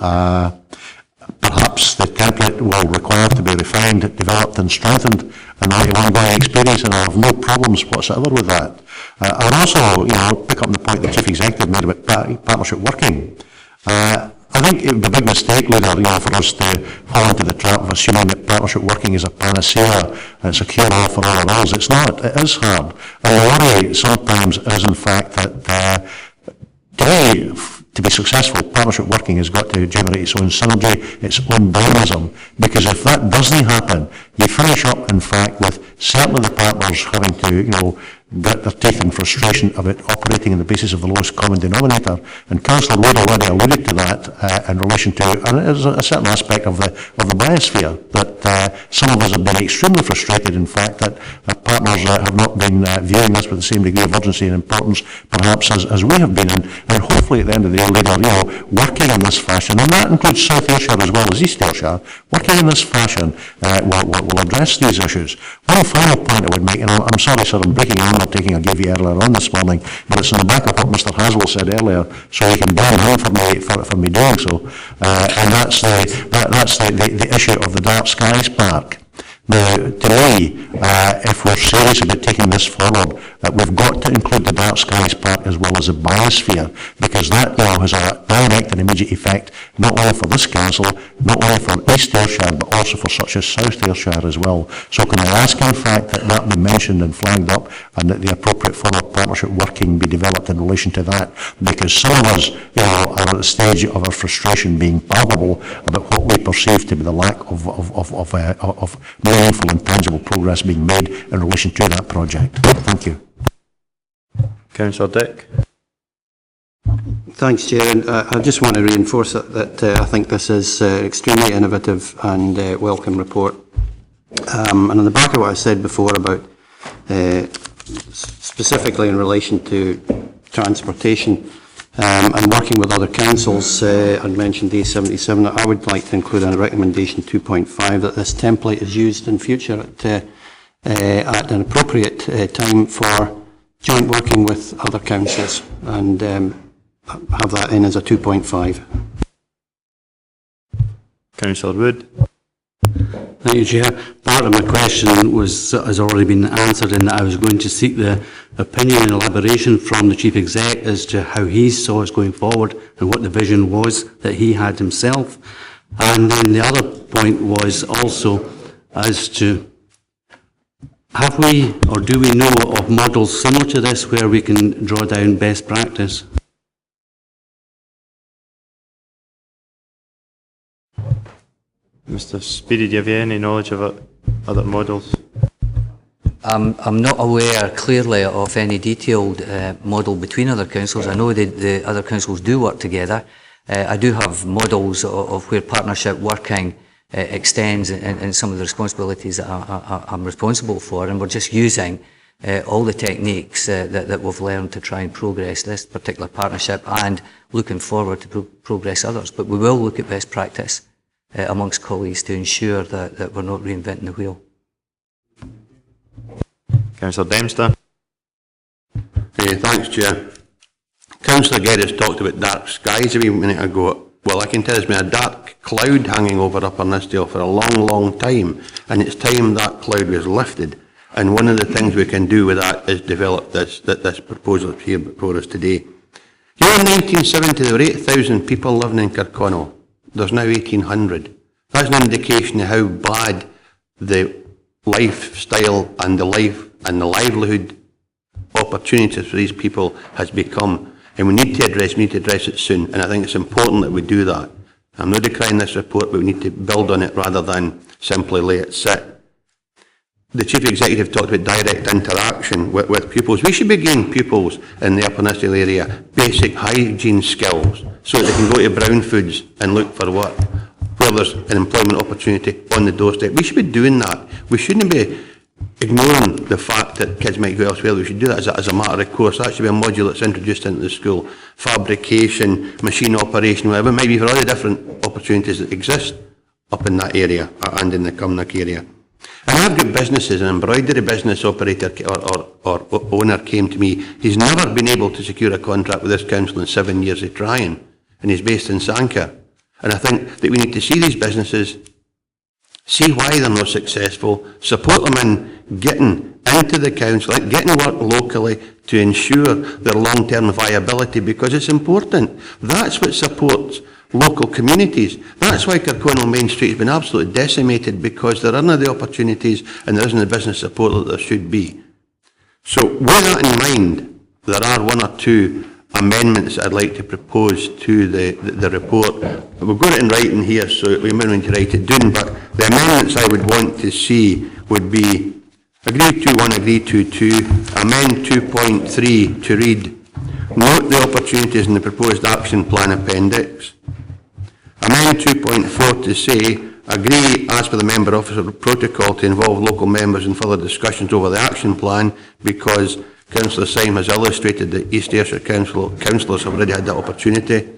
Perhaps the template will require to be refined, developed and strengthened in light of ongoing experience, and I have no problems whatsoever with that. I would also, pick up on the point the Chief Executive made about partnership working. I think it would be a big mistake, Leader, for us to fall into the trap of assuming that partnership working is a panacea and it's a cure-all for all of us. It's not. It is hard. And the worry sometimes is, in fact, that today, to be successful, partnership working has got to generate its own synergy, its own dynamism, because if that doesn't happen, you finish up, in fact, with certainly the partners having to, get their teeth in frustration of it operating on the basis of the lowest common denominator. And Councillor Wood already alluded to that in relation to, and it is a certain aspect of the biosphere, that some of us have been extremely frustrated, in fact, that partners have not been viewing this with the same degree of urgency and importance, perhaps, as we have been. And hopefully, at the end of the year, Leader, working in this fashion, and that includes South Ayrshire as well as East Ayrshire, working in this fashion will address these issues. One final point I would make, and I'm sorry, sir, I'm breaking on taking I gave you earlier on this morning, but it's in the back of what Mr. Haswell said earlier, so he can blame him for me doing so. And that's the issue of the Dark Skies Park. Now, to me, if we're serious about taking this forward, we've got to include the Dark Skies Park as well as the biosphere, because that now has a direct and immediate effect, not only for this council, not only for East Ayrshire, but also for such as South Ayrshire as well. So can I ask, in fact, that be mentioned and flagged up, and that the appropriate form of partnership working be developed in relation to that? Because some of us, are at the stage of our frustration being palpable about what we perceive to be the lack of meaningful and tangible progress being made in relation to that project. Thank you. Councillor Dick. Thanks, Chair. And I just want to reinforce that I think this is an extremely innovative and welcome report. And on the back of what I said before about specifically in relation to transportation and working with other councils, I mentioned D77, I would like to include in a recommendation 2.5 that this template is used in future at an appropriate time for joint working with other councils, and have that in as a 2.5. Councillor Wood. Thank you, Chair. Part of my question has already been answered in that I was going to seek the opinion and elaboration from the Chief Exec as to how he saw us going forward and what the vision was that he had himself. And then the other point was also as to have we or do we know of models similar to this where we can draw down best practice? Mr. Speedy, do you have any knowledge of it? other models? I'm not aware clearly of any detailed model between other councils. I know that the other councils do work together. I do have models of where partnership working extends and some of the responsibilities that I'm responsible for, and we're just using all the techniques that we've learned to try and progress this particular partnership, and looking forward to progress others. But we will look at best practice amongst colleagues to ensure that we're not reinventing the wheel. Councillor Dempster. Thanks, Chair. Councillor Geddes talked about dark skies a wee minute ago. Well, I can tell there's been a dark cloud hanging over Upper Nithsdale for a long, long time, and it's time that cloud was lifted. And one of the things we can do with that is develop this proposal here before us today. You know, in 1970 there were 8,000 people living in Kirkconnell. There's now 1,800. That's an indication of how bad the lifestyle and the livelihood opportunities for these people has become. And we need to address it soon. And I think it's important that we do that. I'm not decrying this report, but we need to build on it rather than simply lay it sit. The Chief Executive talked about direct interaction with pupils. We should be giving pupils in the Upper Nithsdale area basic hygiene skills so that they can go to Brown Foods and look for work where there's an employment opportunity on the doorstep. We should be doing that. We shouldn't be ignoring the fact that kids might go elsewhere. We should do that as a matter of course. That should be a module that's introduced into the school. Fabrication, machine operation, whatever it might be, for all the different opportunities that exist up in that area and in the Cumnock area. And I've got businesses, an embroidery business operator or owner came to me. He's never been able to secure a contract with this council in 7 years of trying, and he's based in Sanquhar. And I think that we need to see these businesses, see why they're not successful, support them in getting into the council, getting work locally to ensure their long-term viability, because it's important. That's what supports local communities. That's why Kirkconnell Main Street has been absolutely decimated, because there aren't the opportunities and there isn't the business support that there should be. So with that in mind, there are one or two amendments that I'd like to propose to the report. We've got it in writing here, so we may need to write it down, but the amendments I would want to see would be agree to 1, agree to 2, amend 2.3 to read, note the opportunities in the proposed action plan appendix. Amend 2.4 to say, agree as per the member officer protocol to involve local members in further discussions over the action plan, because Councillor Syme has illustrated that East Ayrshire councillors have already had that opportunity.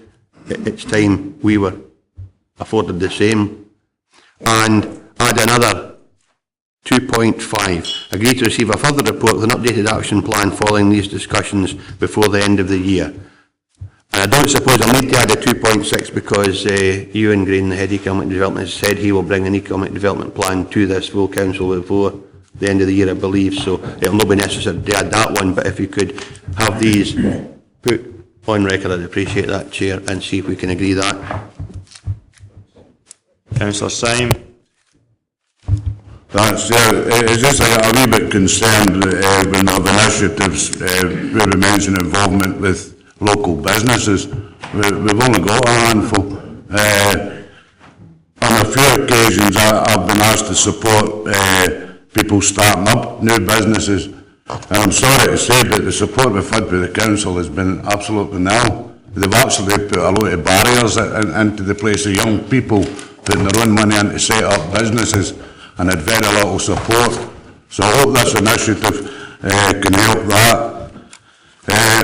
It's time we were afforded the same. And add another 2.5, agree to receive a further report with an updated action plan following these discussions before the end of the year. And I don't suppose I'll need to add a 2.6 because Ewan Green, the head economic development, has said he will bring an economic development plan to this full council before the end of the year, I believe, so it'll not be necessary to add that one, but if you could have these put on record, I'd appreciate that, Chair, and see if we can agree that. Councillor Syme. That's, it's just a wee bit concerned when there are initiatives where we mention involvement with local businesses. We've only got a handful. On a few occasions I've been asked to support people starting up new businesses, and I'm sorry to say, but the support we've had with the council has been absolutely nil. They've actually put a lot of barriers into the place of young people putting their own money in to set up businesses, and had very little support. So I hope this initiative can help that.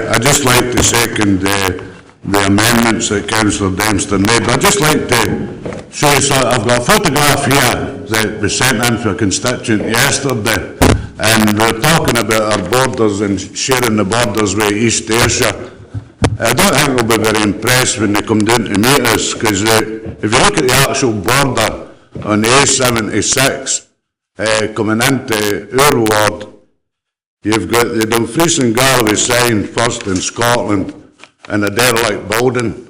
I'd just like to second the amendments that Councillor Dempster made. I'd just like to show you, I've got a photograph here that was sent in for a constituent yesterday, and we're talking about our borders and sharing the borders with East Ayrshire. I don't think they'll be very impressed when they come down to meet us, because if you look at the actual border on the A76 coming into our ward, you've got the Dumfries and Galloway sign first in Scotland, and a derelict building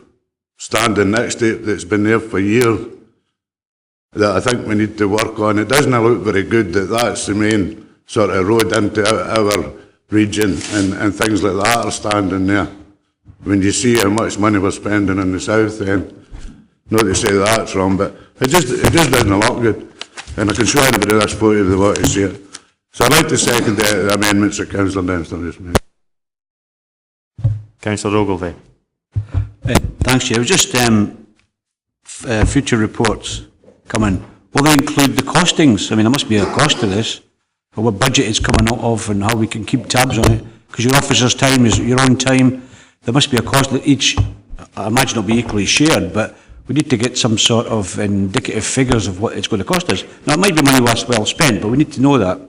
standing next to it that's been there for years that I think we need to work on. It doesn't look very good that that's the main sort of road into our region, and things like that are standing there. When you see how much money we're spending in the south end, not to say that's wrong, but it just doesn't look good. and I can show anybody this photo if they want to see it. So I'd like to second the amendments that Councillor Dempster just made. Councillor Ogilvie. Thanks, Chair. It was just future reports coming. Will they include the costings? I mean, there must be a cost to this, or what budget it's coming out of and how we can keep tabs on it. Because your officer's time is your own time. There must be a cost that each, I imagine it'll be equally shared, but we need to get some sort of indicative figures of what it's going to cost us. Now, it might be money well spent, but we need to know that.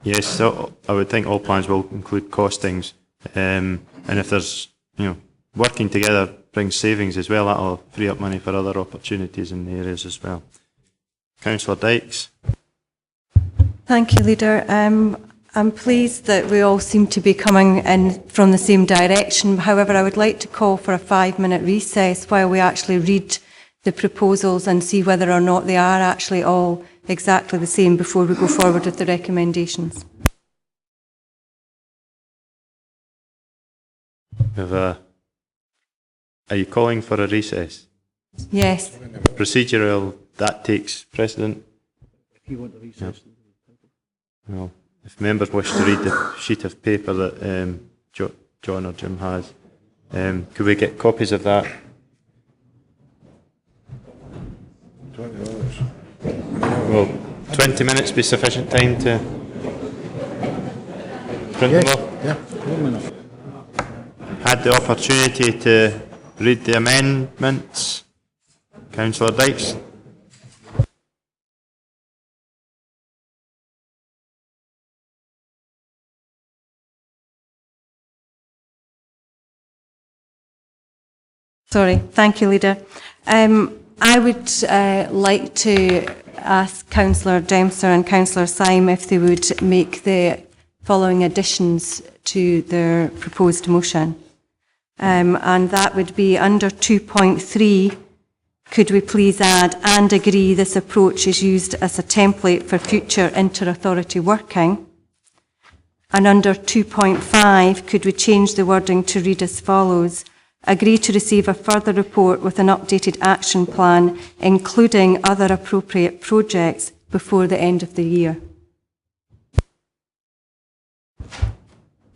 Yes, so I would think all plans will include costings, and if there's, working together brings savings as well, that'll free up money for other opportunities in the areas as well. Councillor Dykes. Thank you, Leader. I'm pleased that we all seem to be coming in from the same direction. However, I would like to call for a 5-minute recess while we actually read the proposals and see whether or not they are actually all exactly the same before we go forward with the recommendations. Are you calling for a recess? Yes. Procedural, that takes precedent. If you want a recess. Well, if members wish to read the sheet of paper that John or Jim has, could we get copies of that? 20 minutes. Will 20 minutes be sufficient time to print them off? Yeah, 1 minute. Had the opportunity to read the amendments. Councillor Dykes. Sorry, thank you, Leader. I would like to ask Councillor Dempster and Councillor Syme if they would make the following additions to their proposed motion. And that would be under 2.3, could we please add, and agree this approach is used as a template for future inter-authority working. And under 2.5, could we change the wording to read as follows: agree to receive a further report with an updated action plan, including other appropriate projects, before the end of the year.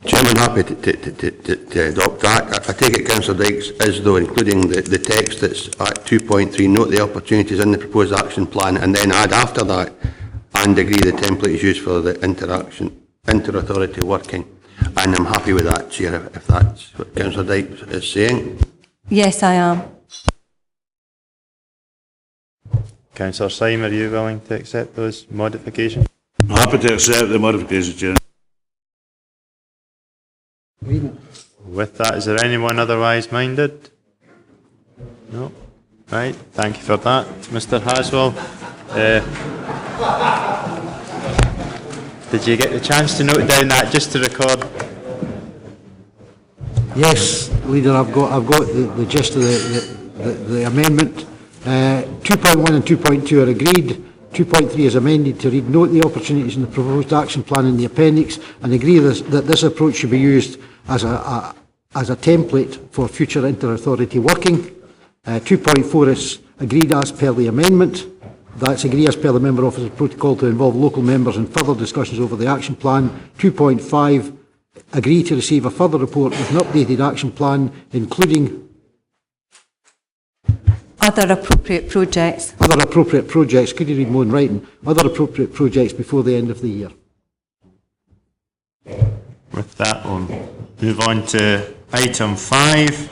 Chairman, happy to adopt that. I take it, Councillor Dykes, as though including the text that's at 2.3, note the opportunities in the proposed action plan, and then add after that, and agree the template is used for the inter-authority working. And I'm happy with that, Chair, if that's what Councillor Dykes is saying. Yes, I am. Councillor Syme, are you willing to accept those modifications? I'm happy to accept the modifications, Chair. With that, is there anyone otherwise minded? No? Right, thank you for that. Mr Haswell, did you get the chance to note down that just to record? Yes, Leader, I've got the gist of the amendment. 2.1 and 2.2 are agreed. 2.3 is amended to read, note the opportunities in the proposed action plan in the appendix, and agree that this approach should be used as a template for future inter-authority working. 2.4 is agreed as per the amendment. That's agree as per the member officer's protocol to involve local members in further discussions over the action plan. 2.5, agree to receive a further report with an updated action plan, including Other appropriate projects. other appropriate projects. Could you read more in writing? Other appropriate projects before the end of the year. With that, we'll move on to item 5,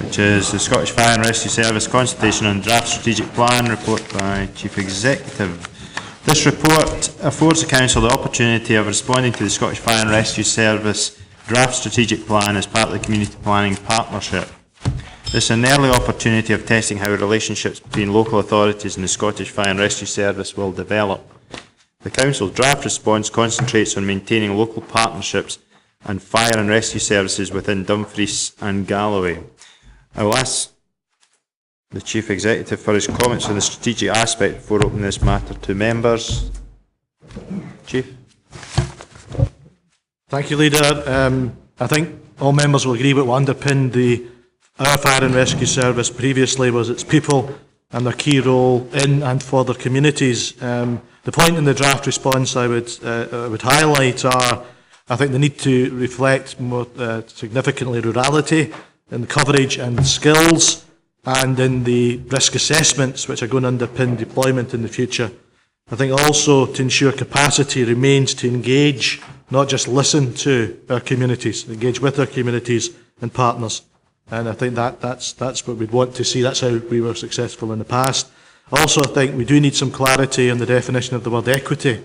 which is the Scottish Fire and Rescue Service consultation on draft strategic plan, report by Chief Executive. This report affords the Council the opportunity of responding to the Scottish Fire and Rescue Service draft strategic plan as part of the Community Planning Partnership. This is an early opportunity of testing how relationships between local authorities and the Scottish Fire and Rescue Service will develop. The Council's draft response concentrates on maintaining local partnerships and fire and rescue services within Dumfries and Galloway. I will ask the Chief Executive for his comments on the strategic aspect before opening this matter to members. Chief. Thank you, Leader. I think all members will agree what underpinned our fire and rescue service previously was its people and their key role in and for their communities. The point in the draft response I would highlight are, I think they need to reflect more significantly rurality in the coverage and skills, and in the risk assessments which are going to underpin deployment in the future. I think also to ensure capacity remains to engage, not just listen to our communities, engage with our communities and partners. And I think that's what we'd want to see. That's how we were successful in the past. Also, I think we do need some clarity on the definition of the word equity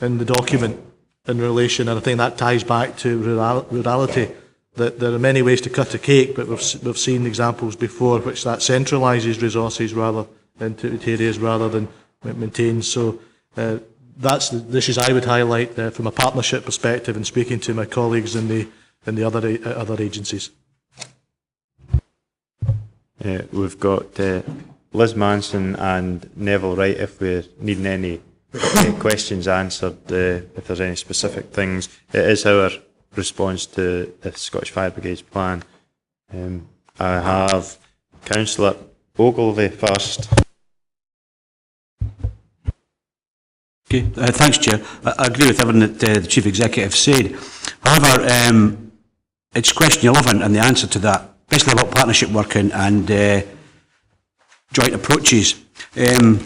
in the document in relation, and I think that ties back to rurality. That there are many ways to cut a cake, but we've seen examples before which that centralises resources rather into areas rather than maintains. So that's the issues I would highlight from a partnership perspective and speaking to my colleagues in the other agencies. We've got Liz Manson and Neville Wright if we're needing any questions answered, if there's any specific things. It is our response to the Scottish Fire Brigade's plan. I have Councillor Ogilvie first. Okay, thanks, Chair. I agree with everything that the Chief Executive said. However, it's question 11 and the answer to that, especially about partnership working and joint approaches. I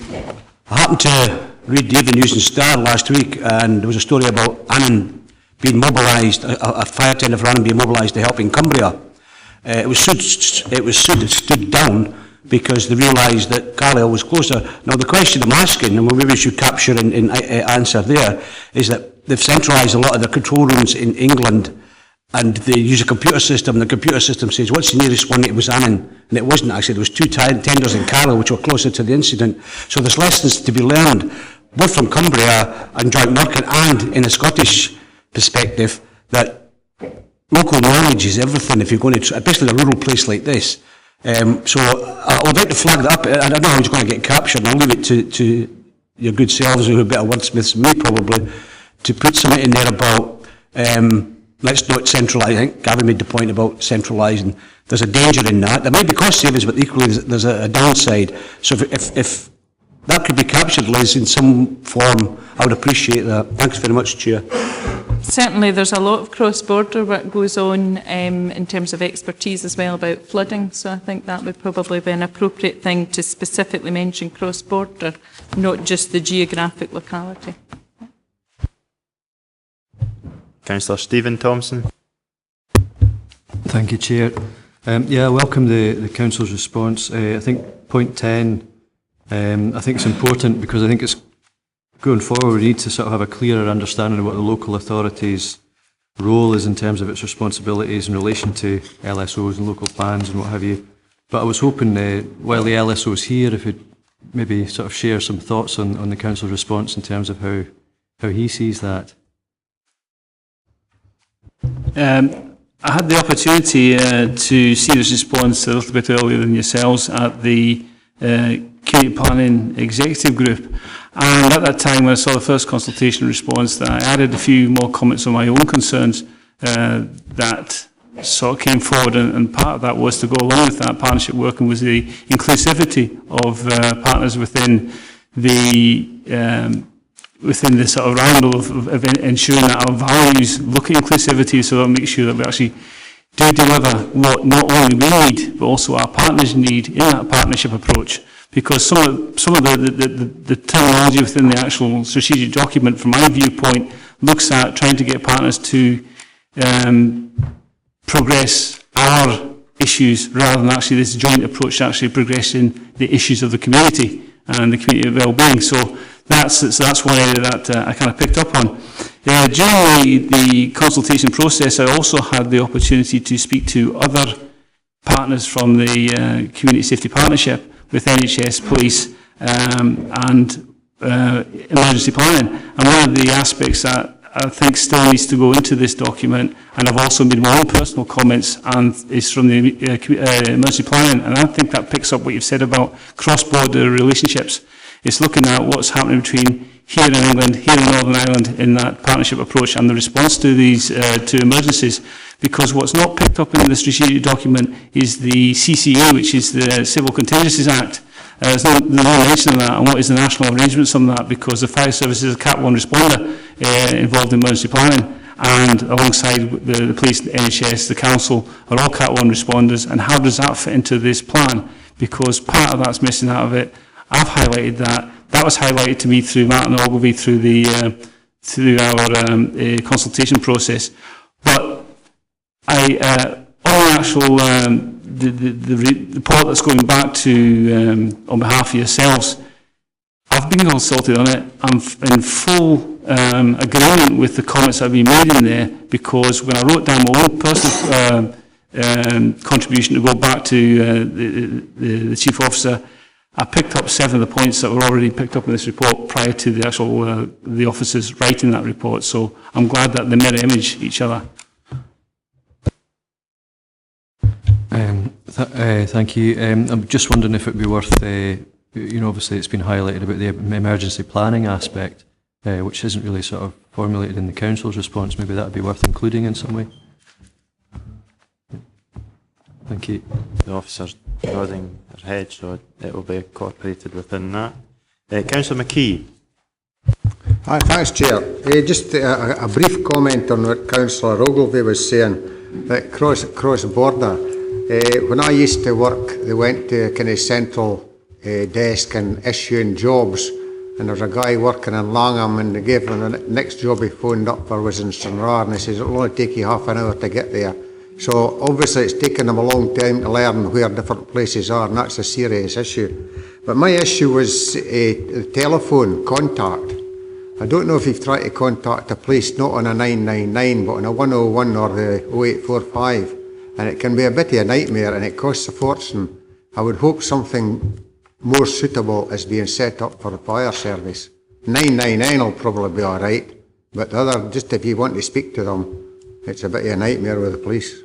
happened to read the Evening News and Star last week, and there was a story about Annan being mobilised, a fire tender for Annan being mobilised to help in Cumbria. It was stood down because they realised that Carlisle was closer. Now the question I'm asking, and maybe we should capture and answer there, is that they've centralised a lot of their control rooms in England, and they use a computer system, and the computer system says, what's the nearest one? It was Annan, and it wasn't actually. There was two tenders in Carlisle which were closer to the incident. So there's lessons to be learned, both from Cumbria and joint working and in a Scottish perspective, that local knowledge is everything if you're going to, especially a rural place like this. So I would like to flag that up. I don't know how it's going to get captured, and I'll leave it to your good selves who are better wordsmiths than me probably, to put something in there about let's not centralise. I think Gavin made the point about centralising. There's a danger in that. There might be cost savings, but equally there's a downside. So if that could be captured, Liz, in some form, I would appreciate that. Thanks very much, Chair. Certainly there's a lot of cross-border work goes on in terms of expertise as well about flooding, so I think that would probably be an appropriate thing to specifically mention cross-border, not just the geographic locality. Councillor Stephen Thompson. Thank you, Chair. I welcome the Council's response. I think point 10, I think it's important because I think it's going forward, we need to sort of have a clearer understanding of what the local authority's role is in terms of its responsibilities in relation to LSOs and local plans and what have you. But I was hoping, while the LSO's here, if you'd maybe sort of share some thoughts on the Council's response in terms of how he sees that. I had the opportunity to see this response a little bit earlier than yourselves at the Community Planning Executive Group. And at that time, when I saw the first consultation response, I added a few more comments on my own concerns that sort of came forward, and part of that was to go along with that partnership working was the inclusivity of partners within the sort of round of ensuring that our values look at inclusivity, so that we make sure that we actually do deliver what not only we need, but also our partners need in that partnership approach. Because some of the terminology within the actual strategic document, from my viewpoint, looks at trying to get partners to progress our issues rather than actually this joint approach to actually progressing the issues of the community and the community well-being. So that's one area that I kind of picked up on. During the consultation process, I also had the opportunity to speak to other partners from the Community Safety Partnership with NHS, police and emergency planning. And one of the aspects that I think still needs to go into this document, and I've also made my own personal comments, and is from the emergency planning, and I think that picks up what you've said about cross-border relationships. It's looking at what's happening between here in England, here in Northern Ireland, in that partnership approach and the response to these to emergencies. Because what's not picked up in the strategic document is the CCA, which is the Civil Contingencies Act. There's no mention of that, and what is the national arrangements on that, because the fire service is a Cat 1 responder involved in emergency planning, and alongside the police, the NHS, the council are all Cat 1 responders, and how does that fit into this plan? Because part of that's missing out of it. I've highlighted that. That was highlighted to me through Martin Ogilvie through our consultation process. But on the actual the report that's going back to on behalf of yourselves, I've been consulted on it. I'm in full agreement with the comments that have been made in there, because when I wrote down my own personal contribution to go back to the Chief Officer, I picked up 7 of the points that were already picked up in this report prior to the actual the officers writing that report. So I'm glad that they mirror image each other. Thank you. I'm just wondering if it would be worth, obviously it's been highlighted about the emergency planning aspect, which isn't really sort of formulated in the Council's response. Maybe that would be worth including in some way. Thank you. The officer's nodding their head, so it will be incorporated within that. Councillor McKee. Hi, thanks, Chair. Just a brief comment on what Councillor Ogilvie was saying, that cross-border. When I used to work, they went to a kind of central desk and issuing jobs, and there was a guy working in Langham, and they gave him the next job he phoned up for was in Stranraer, and he says it'll only take you half an hour to get there. So obviously it's taken them a long time to learn where different places are, and that's a serious issue. But my issue was the telephone contact. I don't know if you've tried to contact the police, not on a 999, but on a 101 or the 0845, and it can be a bit of a nightmare, and it costs a fortune. I would hope something more suitable is being set up for the fire service. 999 will probably be all right, but the other, just if you want to speak to them, it's a bit of a nightmare with the police.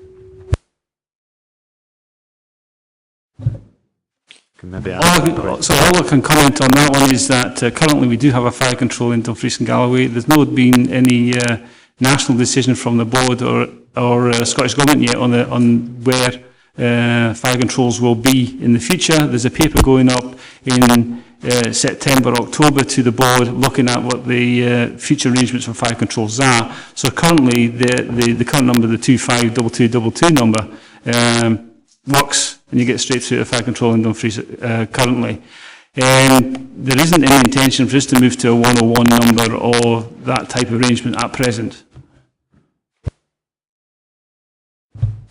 All I can comment on that one is that currently we do have a fire control in Dumfries and Galloway. There's not been any national decision from the board or Scottish Government yet on where fire controls will be in the future. There's a paper going up in September, October to the board looking at what the future arrangements for fire controls are. So currently the current number, the 252222 number, works, and you get straight through to fire control in Dumfries currently. There isn't any intention for us to move to a 101 number or that type of arrangement at present.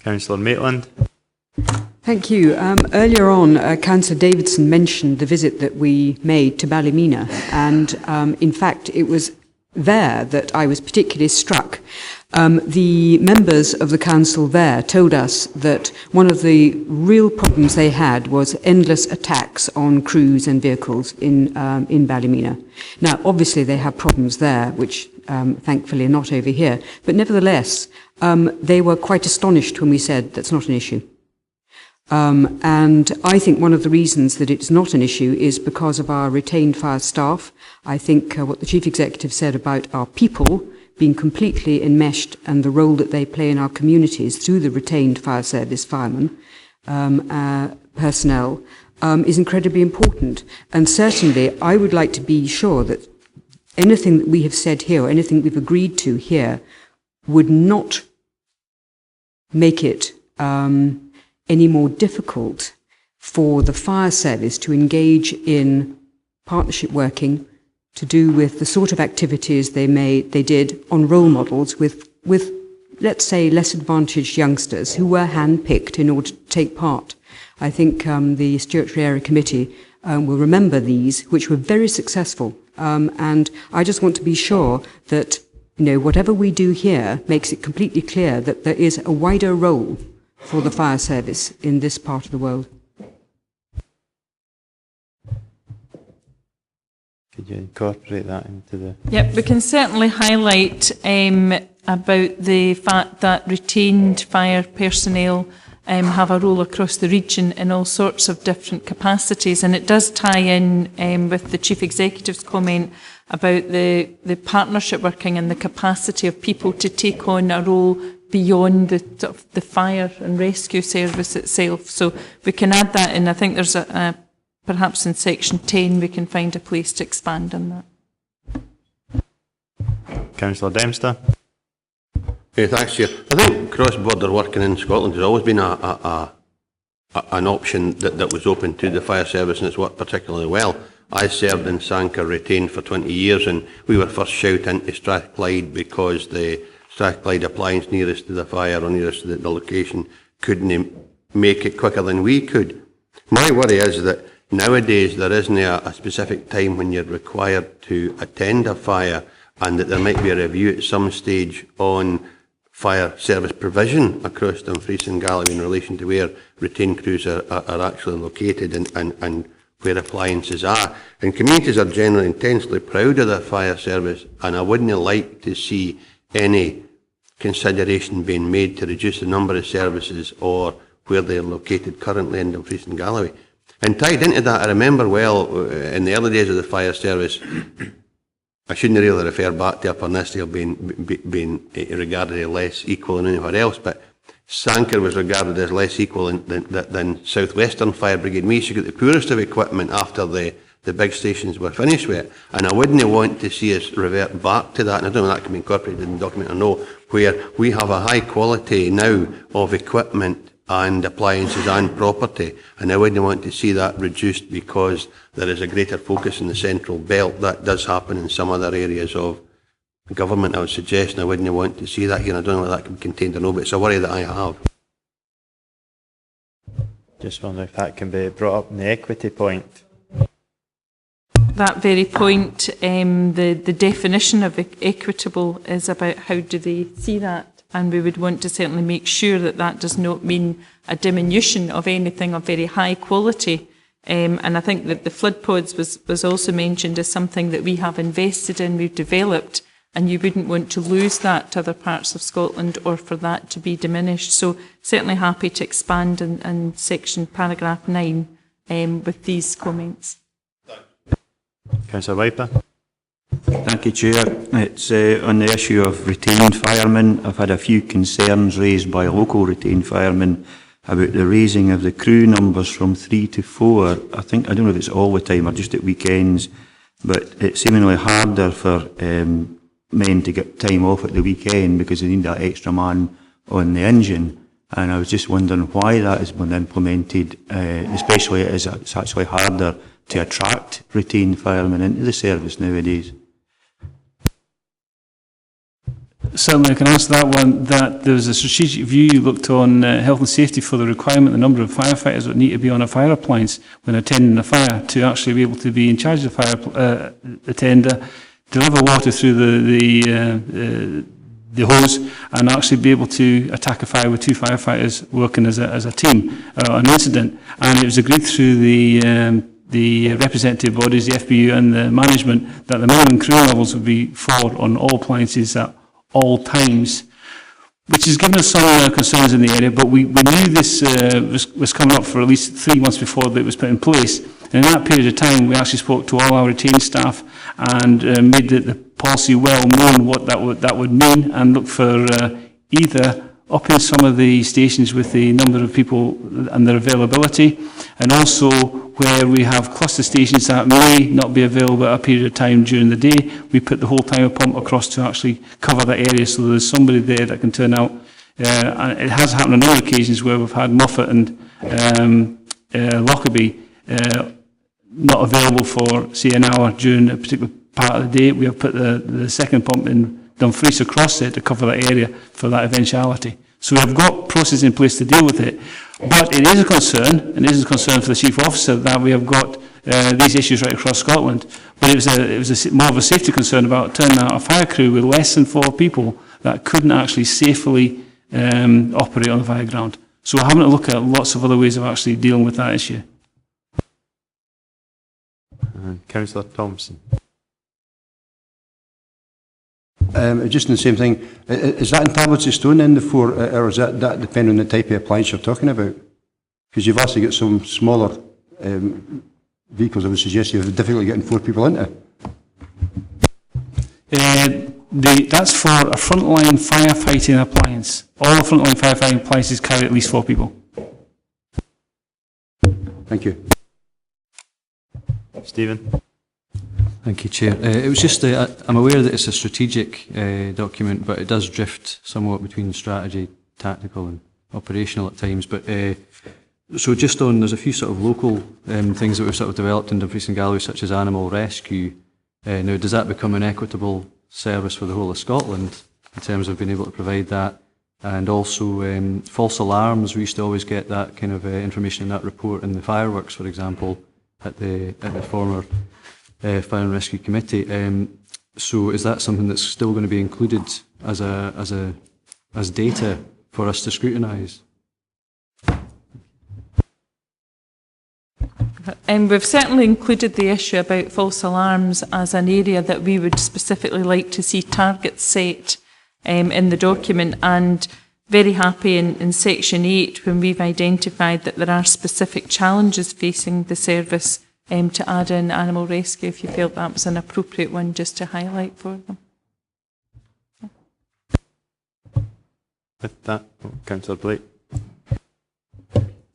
Councillor Maitland. Thank you. Earlier on, Councillor Davidson mentioned the visit that we made to Ballymena, and in fact it was there that I was particularly struck. The members of the council there told us that one of the real problems they had was endless attacks on crews and vehicles in Ballymena. Now, obviously they have problems there, which thankfully are not over here, but nevertheless, they were quite astonished when we said that's not an issue. And I think one of the reasons that it's not an issue is because of our retained fire staff. I think what the Chief Executive said about our people being completely enmeshed and the role that they play in our communities through the retained fire service firemen personnel is incredibly important. And certainly I would like to be sure that anything that we have said here or anything we've agreed to here would not make it any more difficult for the fire service to engage in partnership working to do with the sort of activities they did on role models with let's say less advantaged youngsters who were handpicked in order to take part. I think the Stewardship Area Committee will remember these, which were very successful, and I just want to be sure that whatever we do here makes it completely clear that there is a wider role for the fire service in this part of the world. Could you incorporate that into the... Yep, we can certainly highlight about the fact that retained fire personnel have a role across the region in all sorts of different capacities, and it does tie in with the Chief Executive's comment about the partnership working and the capacity of people to take on a role beyond the fire and rescue service itself. So we can add that in. I think there's perhaps in section 10 we can find a place to expand on that. Councillor Dempster. Thanks, Chair. I think cross-border working in Scotland has always been an option that was open to the fire service, and it's worked particularly well. I served in Sanquhar retained for 20 years, and we were first shout into Strathclyde because the Strathclyde appliance nearest to the fire or nearest to the location couldn't make it quicker than we could. My worry is that nowadays there isn't a specific time when you're required to attend a fire, and that there might be a review at some stage on fire service provision across Dumfries and Galloway in relation to where retained crews are actually located and where appliances are. And communities are generally intensely proud of their fire service, and I wouldn't like to see any consideration being made to reduce the number of services or where they're located currently in Dumfries and Galloway. And tied into that, I remember well in the early days of the fire service, I shouldn't really refer back to Upper Nistyle being regarded as less equal than anywhere else, but Sanquhar was regarded as less equal than South Western Fire Brigade. We used to get the poorest of equipment after the big stations were finished with it, and I wouldn't want to see us revert back to that, and I don't know if that can be incorporated in the document or no, where we have a high quality now of equipment and appliances and property, and I wouldn't want to see that reduced because there is a greater focus in the central belt. That does happen in some other areas of government, I would suggest, and I wouldn't want to see that here. I don't know whether that can be contained or no, but it's a worry that I have. Just wonder if that can be brought up in the equity point. That very point, the definition of equitable is about how do they see that, and we would want to certainly make sure that that does not mean a diminution of anything of very high quality. And I think that the flood pods was also mentioned as something that we have invested in, we've developed, and you wouldn't want to lose that to other parts of Scotland or for that to be diminished. So certainly happy to expand in section paragraph 9 with these comments. Councillor Wiper. Thank you, Chair. It's on the issue of retained firemen. I've had a few concerns raised by local retained firemen about the raising of the crew numbers from 3 to 4. I don't know if it's all the time or just at weekends, but it's seemingly harder for men to get time off at the weekend because they need that extra man on the engine. And I was just wondering why that has been implemented, especially as it's actually harder to attract retained firemen into the service nowadays. Certainly I can answer that one. That there was a strategic view looked on health and safety for the requirement, the number of firefighters that need to be on a fire appliance when attending a fire to actually be able to be in charge of the fire attender, deliver water through the hose and actually be able to attack a fire with 2 firefighters working as a team, an incident. And it was agreed through the representative bodies, the FBU and the management, that the minimum crew levels would be 4 on all appliances at all times, which has given us some concerns in the area, but we knew this was coming up for at least 3 months before it was put in place. And in that period of time, we actually spoke to all our retained staff and made the policy well known what that would mean, and looked for either upping some of the stations with the number of people and their availability, and also where we have cluster stations that may not be available at a period of time during the day, we put the whole timer pump across to actually cover that area so there's somebody there that can turn out. And it has happened on other occasions where we've had Moffat and Lockerbie not available for, say, an hour during a particular part of the day. We have put the second pump in Dumfries across it to cover that area for that eventuality. So we have got processes in place to deal with it. But it is a concern, and it is a concern for the Chief Officer, that we have got these issues right across Scotland. But it was more of a safety concern about turning out a fire crew with less than 4 people that couldn't actually safely operate on the fire ground. So we're having to look at lots of other ways of actually dealing with that issue. Councillor Thompson. Just in the same thing, is that in tablets of stone in the 4, or is that depending on the type of appliance you're talking about? Because you've actually got some smaller vehicles, I would suggest you have difficulty getting 4 people into. That's for a frontline firefighting appliance. All frontline firefighting appliances carry at least 4 people. Thank you. Stephen. Thank you, Chair. It was just, I'm aware that it's a strategic document, but it does drift somewhat between strategy, tactical and operational at times. But so just on, there's a few sort of local things that we've sort of developed in Dumfries and Galloway, such as animal rescue. Now, does that become an equitable service for the whole of Scotland in terms of being able to provide that? And also false alarms, we used to always get that kind of information in that report, and the fireworks, for example, at the former Fire and Rescue Committee. So is that something that's still going to be included as data for us to scrutinise? We've certainly included the issue about false alarms as an area that we would specifically like to see targets set in the document, and very happy in section 8 when we've identified that there are specific challenges facing the service to add in animal rescue, if you felt that was an appropriate one just to highlight for them. With that, Councillor Blake.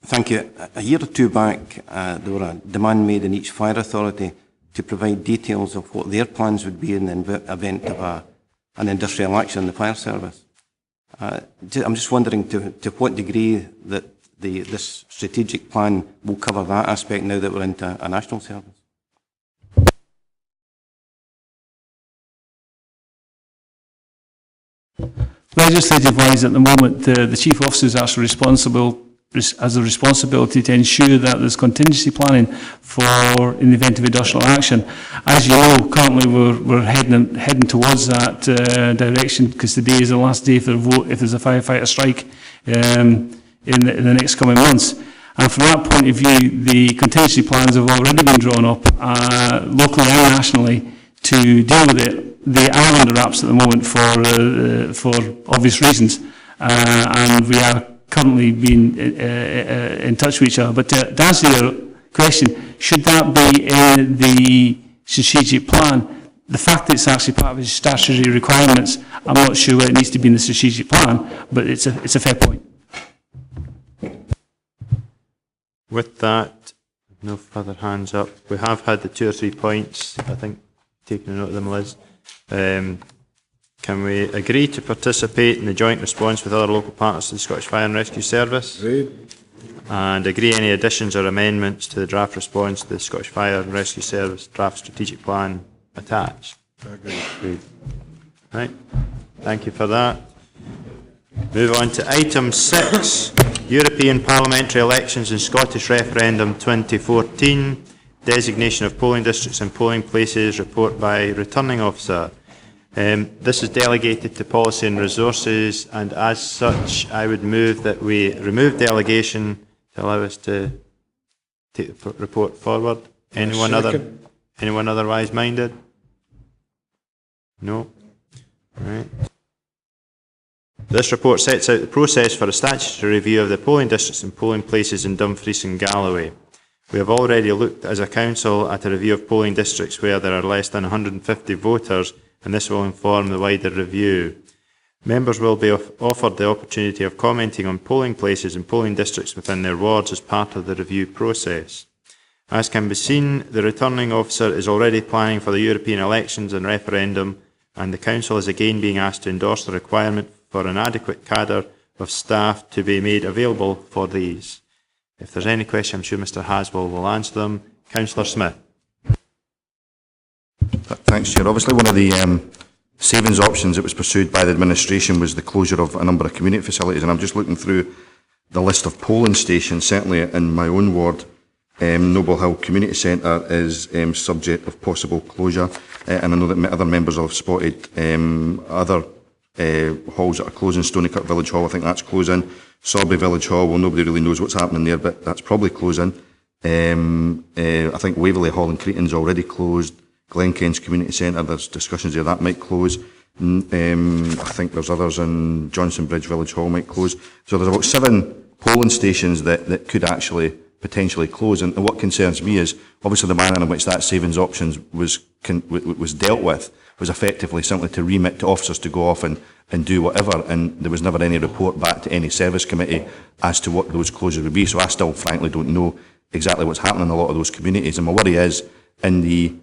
Thank you. A year or two back, there were a demand made in each fire authority to provide details of what their plans would be in the event of an industrial action in the fire service. I'm just wondering to what degree that this strategic plan will cover that aspect now that we're into a national service. Legislative-wise, at the moment, the Chief Officer is actually has the responsibility to ensure that there's contingency planning in the event of industrial action. As you know, currently we're heading towards that direction, because today is the last day for the vote if there's a firefighter strike in the next coming months. And from that point of view, the contingency plans have already been drawn up locally and nationally to deal with it. They are under wraps at the moment for obvious reasons, and we are currently being in touch with each other. But to answer your question, should that be in the strategic plan? The fact that it's actually part of the statutory requirements, I'm not sure whether it needs to be in the strategic plan, but it's a fair point. With that, no further hands up. We have had the 2 or 3 points, I think, taking a note of them, Liz. Can we agree to participate in the joint response with other local partners to the Scottish Fire and Rescue Service? Agreed. And agree any additions or amendments to the draft response to the Scottish Fire and Rescue Service draft strategic plan attached? Agreed. Right. Thank you for that. Move on to item 6, European Parliamentary Elections and Scottish Referendum 2014, designation of polling districts and polling places, report by Returning Officer. This is delegated to Policy and Resources, and as such I would move that we remove delegation to allow us to take the report forward. Anyone otherwise minded? No? Right. This report sets out the process for a statutory review of the polling districts and polling places in Dumfries and Galloway. We have already looked as a council at a review of polling districts where there are less than 150 voters, and this will inform the wider review. Members will be offered the opportunity of commenting on polling places and polling districts within their wards as part of the review process. As can be seen, the Returning Officer is already planning for the European elections and referendum, and the Council is again being asked to endorse the requirement for an adequate cadre of staff to be made available for these. If there's any question, I'm sure Mr Haswell will answer them. Councillor Smith. Thanks, Chair. Obviously, one of the savings options that was pursued by the administration was the closure of a number of community facilities, and I'm just looking through the list of polling stations. Certainly in my own ward, Noble Hill Community Centre is subject of possible closure, and I know that other members have spotted other halls that are closing. Stonycut Village Hall, I think that's closing. Sorby Village Hall, well, nobody really knows what's happening there, but that's probably closing. I think Waverley Hall in Cretan's already closed. Glenkens Community Centre, there's discussions there that might close. I think there's others in Johnson Bridge Village Hall might close. So there's about 7 polling stations that could actually potentially close. And what concerns me is obviously the manner in which that savings options was dealt with was effectively simply to remit to officers to go off and do whatever, and there was never any report back to any service committee as to what those closures would be. So I still frankly don't know exactly what's happening in a lot of those communities, and my worry is in the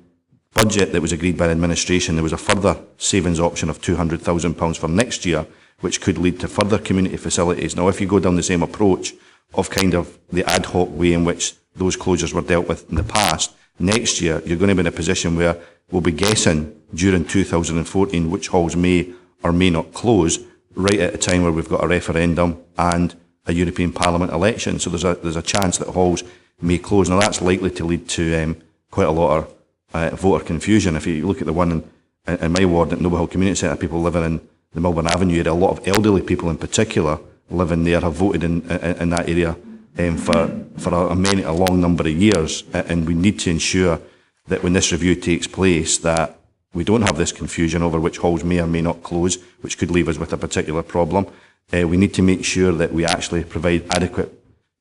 budget that was agreed by the administration, there was a further savings option of £200,000 for next year, which could lead to further community facilities. Now, if you go down the same approach of kind of the ad hoc way in which those closures were dealt with in the past, next year you're going to be in a position where we'll be guessing during 2014 which halls may or may not close, right at a time where we've got a referendum and a European Parliament election. So there's a chance that halls may close. Now, that's likely to lead to quite a lot of voter confusion. If you look at the one in my ward at Noble Hill Community Centre, people living in the Melbourne Avenue area, a lot of elderly people in particular living there have voted in that area for a long number of years, and we need to ensure that when this review takes place that we don't have this confusion over which halls may or may not close, which could leave us with a particular problem. We need to make sure that we actually provide adequate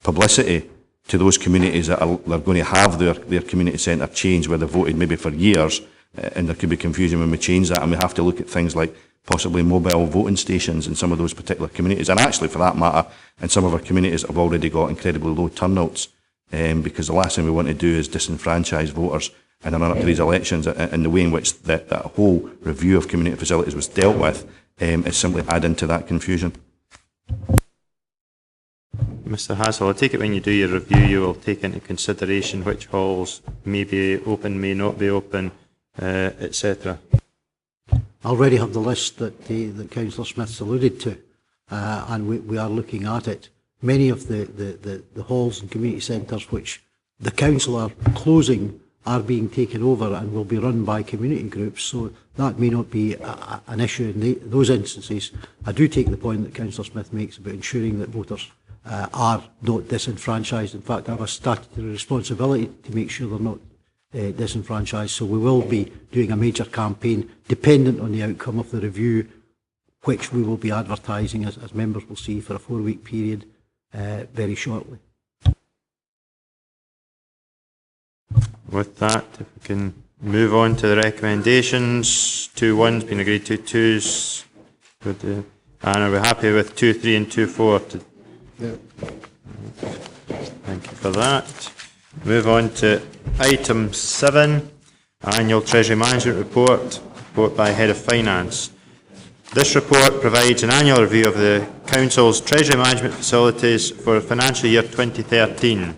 publicity to those communities that are going to have their community centre change where they've voted maybe for years, and there could be confusion when we change that, and we have to look at things like possibly mobile voting stations in some of those particular communities. And actually, for that matter, in some of our communities have already got incredibly low turnouts, because the last thing we want to do is disenfranchise voters in the run-up to these elections, and the way in which that whole review of community facilities was dealt with is simply adding to that confusion. Mr Hassel, I take it when you do your review you will take into consideration which halls may be open, may not be open, etc. I already have the list that Councillor Smith's alluded to, and we are looking at it. Many of the halls and community centres which the council are closing are being taken over and will be run by community groups, so that may not be an issue in those instances. I do take the point that Councillor Smith makes about ensuring that voters are not disenfranchised. In fact, I have a statutory responsibility to make sure they're not disenfranchised, so we will be doing a major campaign dependent on the outcome of the review, which we will be advertising, as members will see, for a 4-week period very shortly. With that, if we can move on to the recommendations. 2 1's been agreed to, 2's and are we happy with 2 3 and 2 4? Yeah. Thank you for that. Move on to item 7, Annual Treasury Management Report by Head of Finance. This report provides an annual review of the Council's Treasury Management facilities for financial year 2013.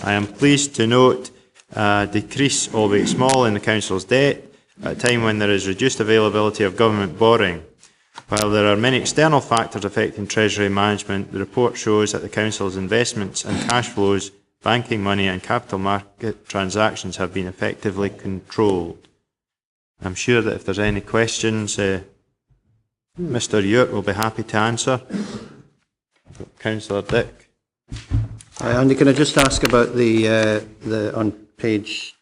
I am pleased to note a decrease, albeit small, in the Council's debt at a time when there is reduced availability of government borrowing. While there are many external factors affecting Treasury Management, the report shows that the Council's investments and cash flows, banking money and capital market transactions have been effectively controlled. I'm sure that if there's any questions, Mr Ewart will be happy to answer. Councillor Dick. Andy, can I just ask about the on page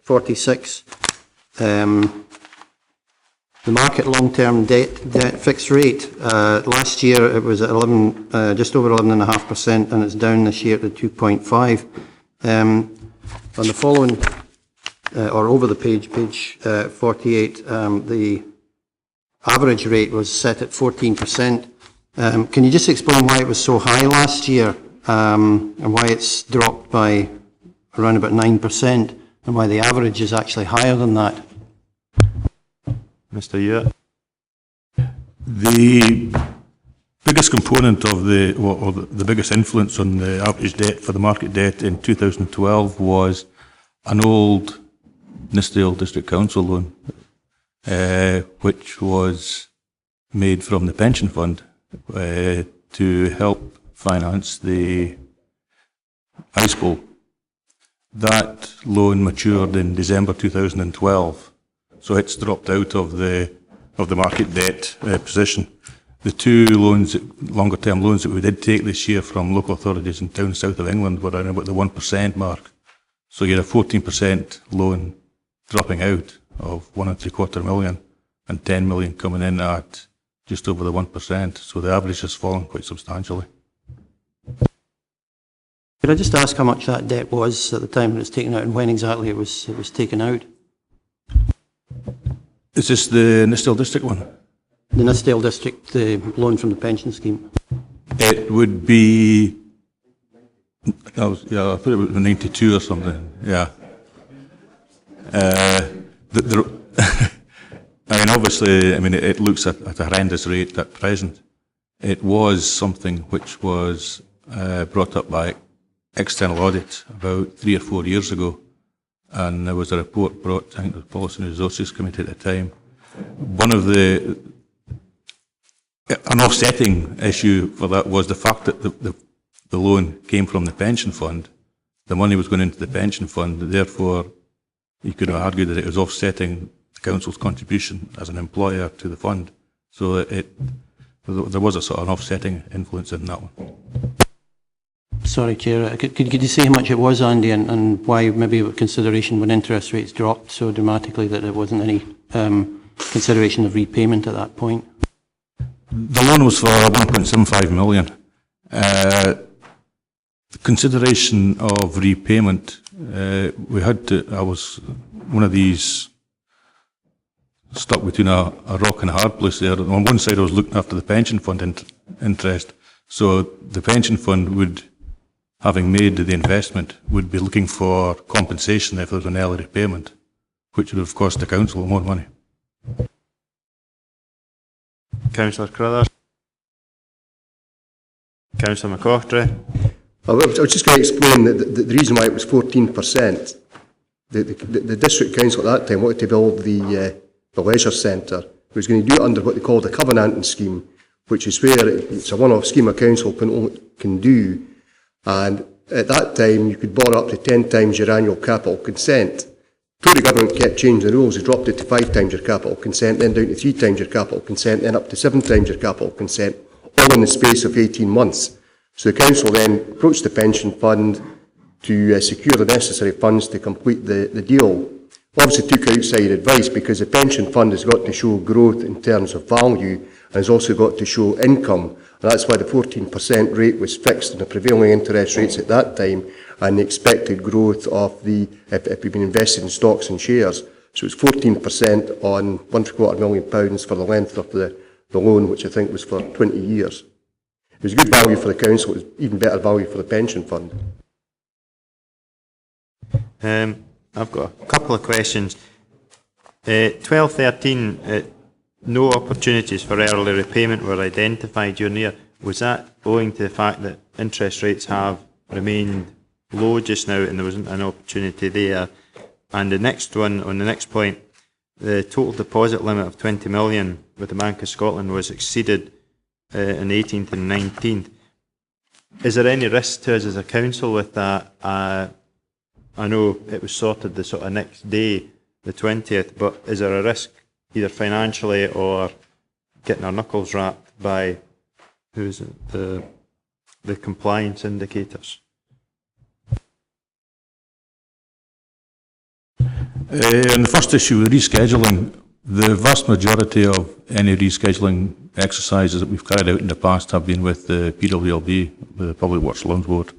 46, the market long-term debt fixed rate. Last year it was at just over 11.5%, and it's down this year to 2.5. On the following, or over the page 48, the average rate was set at 14%. Can you just explain why it was so high last year, and why it's dropped by around about 9%, and why the average is actually higher than that? Mr Ewart. The biggest component of the biggest influence on the average debt for the market debt in 2012 was an old Nithsdale District Council loan, which was made from the pension fund to help finance the ice bowl. That loan matured in December 2012, so it's dropped out of the market debt position. The 2 loans, longer term loans that we did take this year from local authorities in down south of England were around about the 1% mark. So you had a 14% loan dropping out of 1.75 million and 10 million coming in at just over the 1%. So the average has fallen quite substantially. Could I just ask how much that debt was at the time it was taken out, and when exactly it was taken out? Is this the Nithsdale District one? The Nithsdale District, the loan from the pension scheme. It would be, I put it about 92 or something, yeah. I mean, obviously, it looks at a horrendous rate at present. It was something which was brought up by external audit about 3 or 4 years ago, and there was a report brought, I think, to the Policy and Resources Committee at the time. An offsetting issue for that was the fact that the loan came from the pension fund. The money was going into the pension fund, therefore you could have argued that it was offsetting the council's contribution as an employer to the fund. So there was a sort of an offsetting influence in that one. Sorry, Chair. Could you say how much it was, Andy, and why maybe consideration when interest rates dropped so dramatically that there wasn't any consideration of repayment at that point? The loan was for 1.75 million. Consideration of repayment, I was one of these stuck between a rock and a hard place there. On one side I was looking after the pension fund interest, so the pension fund would, having made the investment, would be looking for compensation if there was an early repayment, which would have cost the council more money. Councillor Crothers. Councillor McCoughtry. I was just going to explain the reason why it was 14%. The district council at that time wanted to build the leisure centre. It was going to do it under what they called a covenanting scheme, which is where it's a one-off scheme a council can do. And at that time, you could borrow up to 10 times your annual capital consent. Tory government kept changing the rules. They dropped it to 5 times your capital consent, then down to 3 times your capital consent, then up to 7 times your capital consent, all in the space of 18 months. So the council then approached the pension fund to secure the necessary funds to complete the deal. Obviously took outside advice because the pension fund has got to show growth in terms of value and has also got to show income. And that's why the 14% rate was fixed in the prevailing interest rates at that time and the expected growth of if we've been invested in stocks and shares. So it's 14% on £1.25 million for the length of the loan, which I think was for 20 years. It was good value for the council, it was even better value for the pension fund. I've got a couple of questions. 12-13, no opportunities for early repayment were identified during the year. Was that owing to the fact that interest rates have remained low just now and there wasn't an opportunity there? And the next one, on the next point, the total deposit limit of 20 million with the Bank of Scotland was exceeded on the 18th and 19th. Is there any risk to us as a council with that? I know it was sorted the sort of next day, the 20th, but is there a risk either financially or getting our knuckles wrapped by the compliance indicators? On the first issue, rescheduling, the vast majority of any rescheduling exercises that we've carried out in the past have been with the PWLB, the Public Works Loans Board.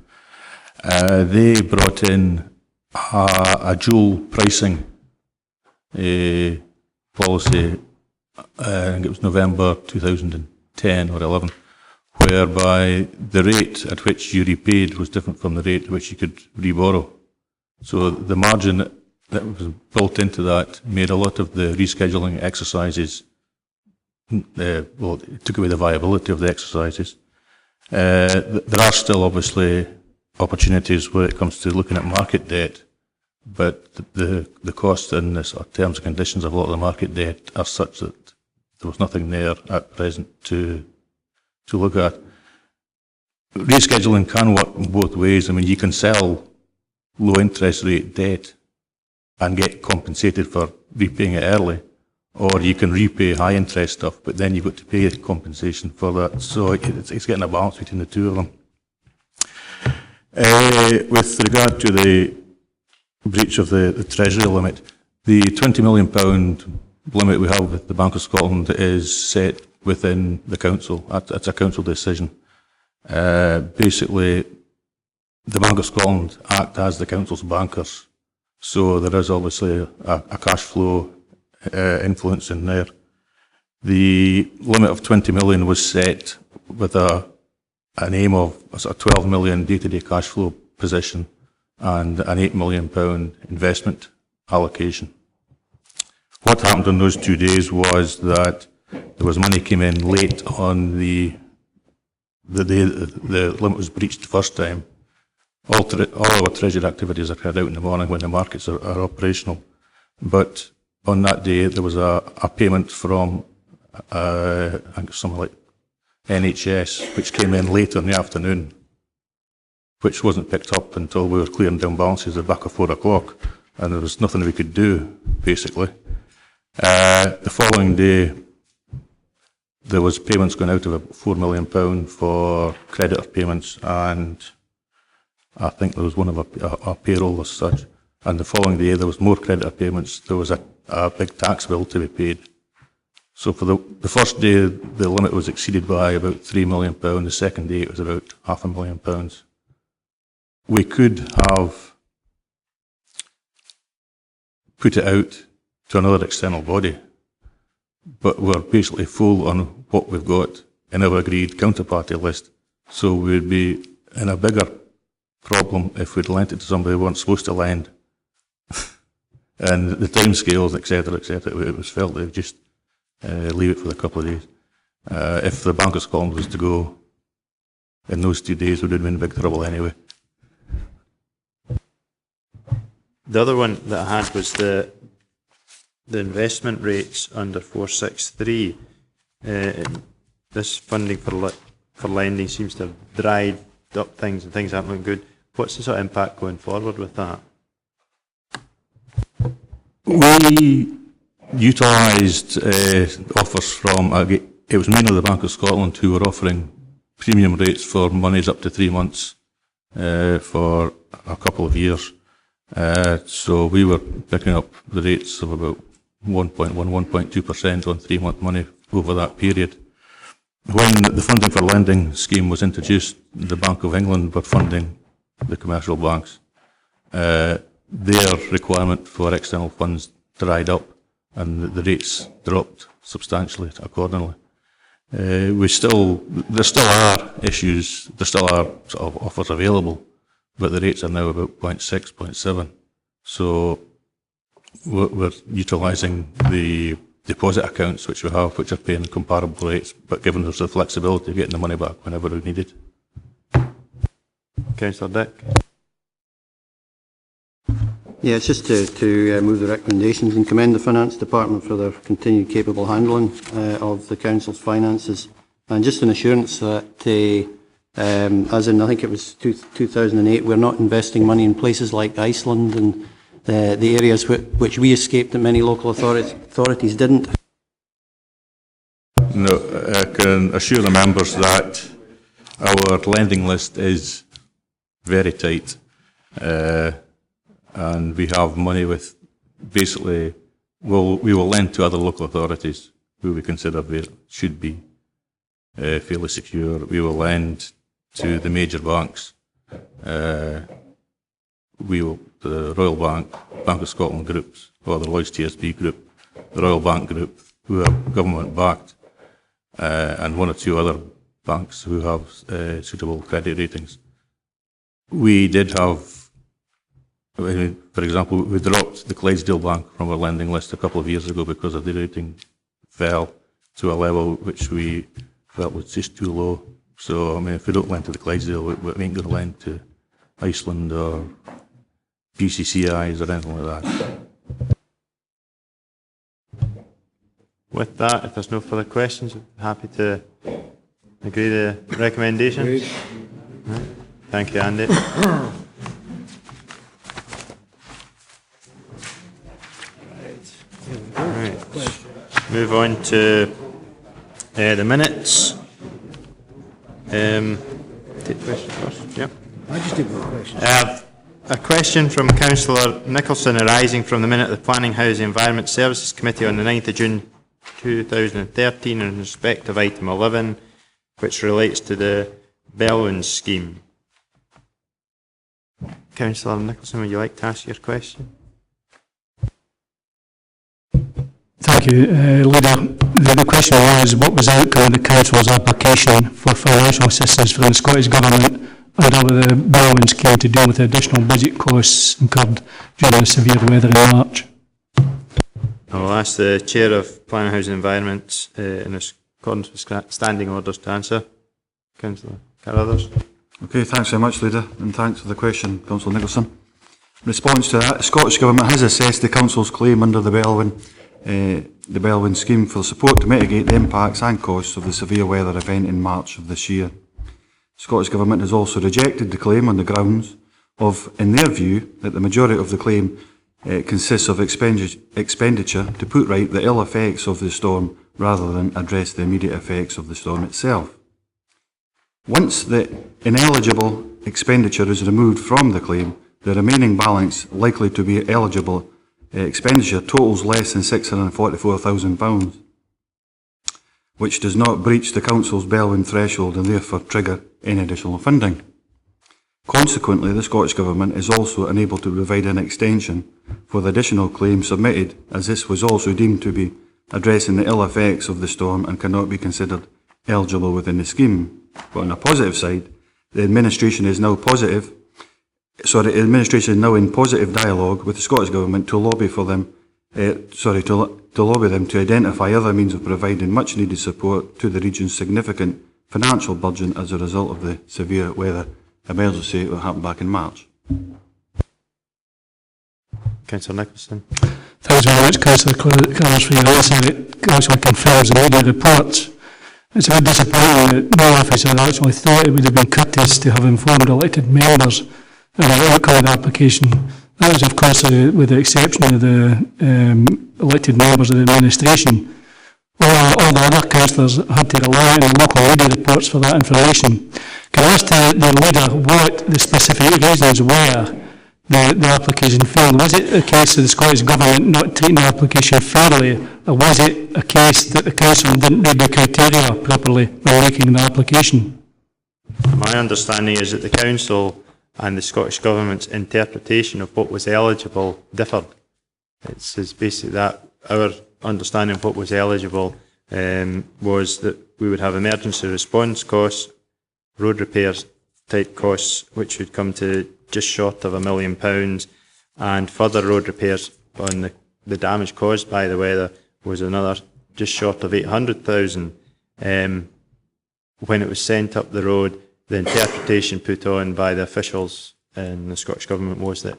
They brought in a dual pricing policy, I think it was November 2010 or 11, whereby the rate at which you repaid was different from the rate at which you could reborrow. So the margin that was built into that made a lot of the rescheduling exercises, well, it took away the viability of the exercises. There are still obviously opportunities where it comes to looking at market debt, but the cost and the sort of terms and conditions of a lot of the market debt are such that there was nothing there at present to look at. Rescheduling can work in both ways. I mean, you can sell low interest rate debt and get compensated for repaying it early, or you can repay high interest stuff, but then you've got to pay compensation for that. So it's getting a balance between the two of them. With regard to the breach of the Treasury limit, the £20 million limit we have with the Bank of Scotland is set within the council. That's a council decision. Basically, the Bank of Scotland act as the council's bankers, so there is obviously a cash flow influence in there. The limit of 20 million was set with an aim of a sort of 12 million day-to-day cash flow position and an £8 million investment allocation. What happened on those 2 days was that there was money came in late on the day the limit was breached the first time. All our treasury activities are carried out in the morning when the markets are operational. But on that day, there was a payment from, I think something like NHS, which came in late in the afternoon, which wasn't picked up until we were clearing down balances at the back of 4 o'clock, and there was nothing we could do, basically. The following day, there was payments going out of about £4 million for creditor payments, and I think there was one of our payroll as such. And the following day, there was more creditor payments. There was a big tax bill to be paid. So for the first day, the limit was exceeded by about £3 million. The second day, it was about £500,000. We could have put it out to another external body, but we're basically full on what we've got in our agreed counterparty list. So we'd be in a bigger problem if we'd lent it to somebody we weren't supposed to lend. And the time scales, etc., it was felt they'd just leave it for a couple of days. If the Bank of Scotland was to go in those 2 days, we would have been in big trouble anyway. The other one that I had was the investment rates under 463. This funding for lending seems to have dried up things and things aren't looking good. What's the sort of impact going forward with that? We utilised offers from, it was mainly the Bank of Scotland who were offering premium rates for monies up to 3 months for a couple of years. So we were picking up the rates of about 1.1, 1.2% on 3-month money over that period. When the funding for lending scheme was introduced, the Bank of England were funding the commercial banks. Their requirement for external funds dried up and the rates dropped substantially accordingly. There still are issues, there still are sort of offers available, but the rates are now about 0.6, 0.7. So we're utilising the deposit accounts which we have, which are paying comparable rates, but giving us the flexibility of getting the money back whenever we need it. Councillor Dick. Yeah, it's just to move the recommendations and commend the Finance Department for their continued capable handling of the Council's finances, and just an assurance that, as in I think it was 2008, we're not investing money in places like Iceland and the areas which we escaped that many local authorities didn't. No, I can assure the members that our lending list is very tight. And we have money with, basically, we will lend to other local authorities who we consider should be fairly secure. We will lend to the major banks. The Royal Bank, Bank of Scotland groups, or the Lloyds TSB group, the Royal Bank group, who are government backed, and 1 or 2 other banks who have suitable credit ratings. We did have, for example, we dropped the Clydesdale Bank from our lending list a couple of years ago because of the rating fell to a level which we felt was just too low. So, I mean, if we don't lend to the Clydesdale, we ain't going to lend to Iceland or GCCIs or anything like that. With that, if there's no further questions, I'm happy to agree to the recommendation. Right. Thank you, Andy. Right. Move on to the minutes. Take questions first. Yep. I just did one question. A question from Councillor Nicholson arising from the minute of the Planning, Housing, Environment Services Committee on the 9th of June 2013 in respect of item 11, which relates to the Bellwins scheme. Councillor Nicholson, would you like to ask your question? Thank you, Leader. The question was, what was the outcome of the Council's application for financial assistance from the Scottish Government under the Bellwyn scheme to deal with the additional budget costs incurred during the severe weather in March. I'll ask the Chair of Planning, Housing and Environment in accordance with standing orders to answer. Councillor Carruthers. Okay, thanks very much, Leader, and thanks for the question, Councillor Nicholson. In response to that, the Scottish Government has assessed the Council's claim under the Bellwyn scheme for support to mitigate the impacts and costs of the severe weather event in March of this year. The Scottish Government has also rejected the claim on the grounds of, in their view, that the majority of the claim consists of expenditure to put right the ill effects of the storm rather than address the immediate effects of the storm itself. Once the ineligible expenditure is removed from the claim, the remaining balance likely to be eligible expenditure totals less than £644,000, which does not breach the Council's Bellwyn threshold and therefore trigger any additional funding. Consequently, the Scottish Government is also unable to provide an extension for the additional claim submitted, as this was also deemed to be addressing the ill effects of the storm and cannot be considered eligible within the scheme. But on the positive side, the administration is now in positive dialogue with the Scottish Government to lobby for them, to lobby them to identify other means of providing much needed support to the region's significant financial budget as a result of the severe weather emergency that happened back in March. Councillor Nicholson. Thanks very much, Councillor Carruthers, for your answer. It actually confirms the media reports. It's a bit disappointing that no officer actually thought it would have been courteous to have informed elected members of the outcome of the application. That was, of course, with the exception of the elected members of the administration. All the other councillors had to rely on local media reports for that information. Can I ask the leader what the specific reasons were the application failed? Was it a case of the Scottish Government not treating the application fairly, or was it a case that the Council didn't read the criteria properly when making the application? My understanding is that the Council and the Scottish Government's interpretation of what was eligible differed. It's basically that our understanding of what was eligible was that we would have emergency response costs, road repairs type costs, which would come to just short of £1 million, and further road repairs on the damage caused by the weather was another just short of 800,000. When it was sent up the road, the interpretation put on by the officials in the Scottish Government was that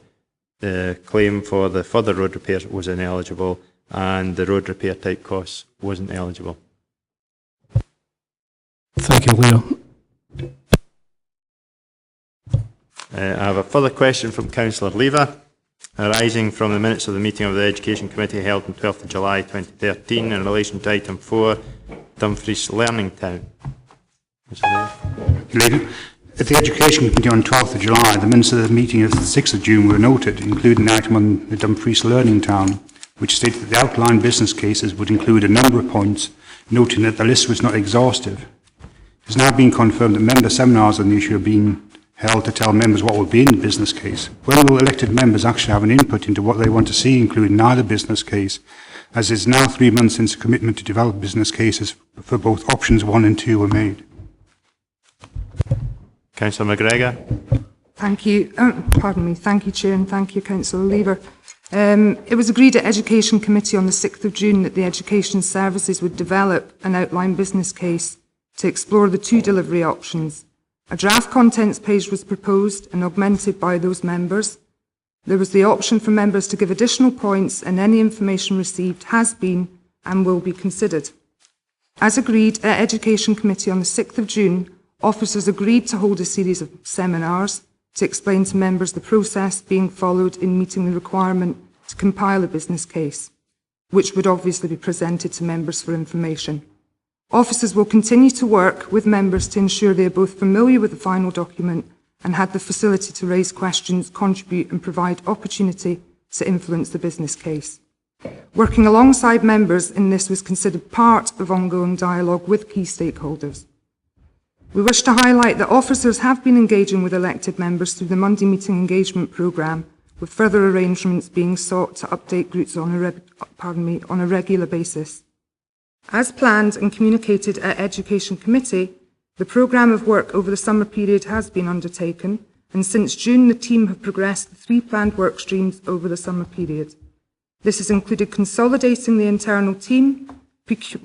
the claim for the further road repairs was ineligible and the road repair type costs wasn't eligible. Thank you, Leo. I have a further question from Councillor Lever, arising from the minutes of the meeting of the Education Committee held on 12th of July 2013 in relation to item 4, Dumfries Learning Town. At the Education Committee on 12th of July, the minutes of the meeting of the 6th of June were noted, including an item on the Dumfries Learning Town, which stated that the outlined business cases would include a number of points, noting that the list was not exhaustive. It has now been confirmed that member seminars on the issue are being held to tell members what will be in the business case. When will elected members actually have an input into what they want to see included in either business case, as it is now 3 months since the commitment to develop business cases for both options 1 and 2 were made? Councillor McGregor. Thank you. Thank you, Chair, and thank you, Councillor Lever. It was agreed at Education Committee on the 6th of June that the Education Services would develop an outline business case to explore the 2 delivery options. A draft contents page was proposed and augmented by those members. There was the option for members to give additional points, and any information received has been and will be considered. As agreed at Education Committee on the 6th of June, officers agreed to hold a series of seminars to explain to members the process being followed in meeting the requirement to compile a business case, which would obviously be presented to members for information. Officers will continue to work with members to ensure they are both familiar with the final document and had the facility to raise questions, contribute and provide opportunity to influence the business case. Working alongside members in this was considered part of ongoing dialogue with key stakeholders. We wish to highlight that officers have been engaging with elected members through the Monday meeting engagement programme, with further arrangements being sought to update groups on a regular basis. As planned and communicated at Education Committee, The programme of work over the summer period has been undertaken, and since June the team have progressed the 3 planned work streams over the summer period. This has included consolidating the internal team,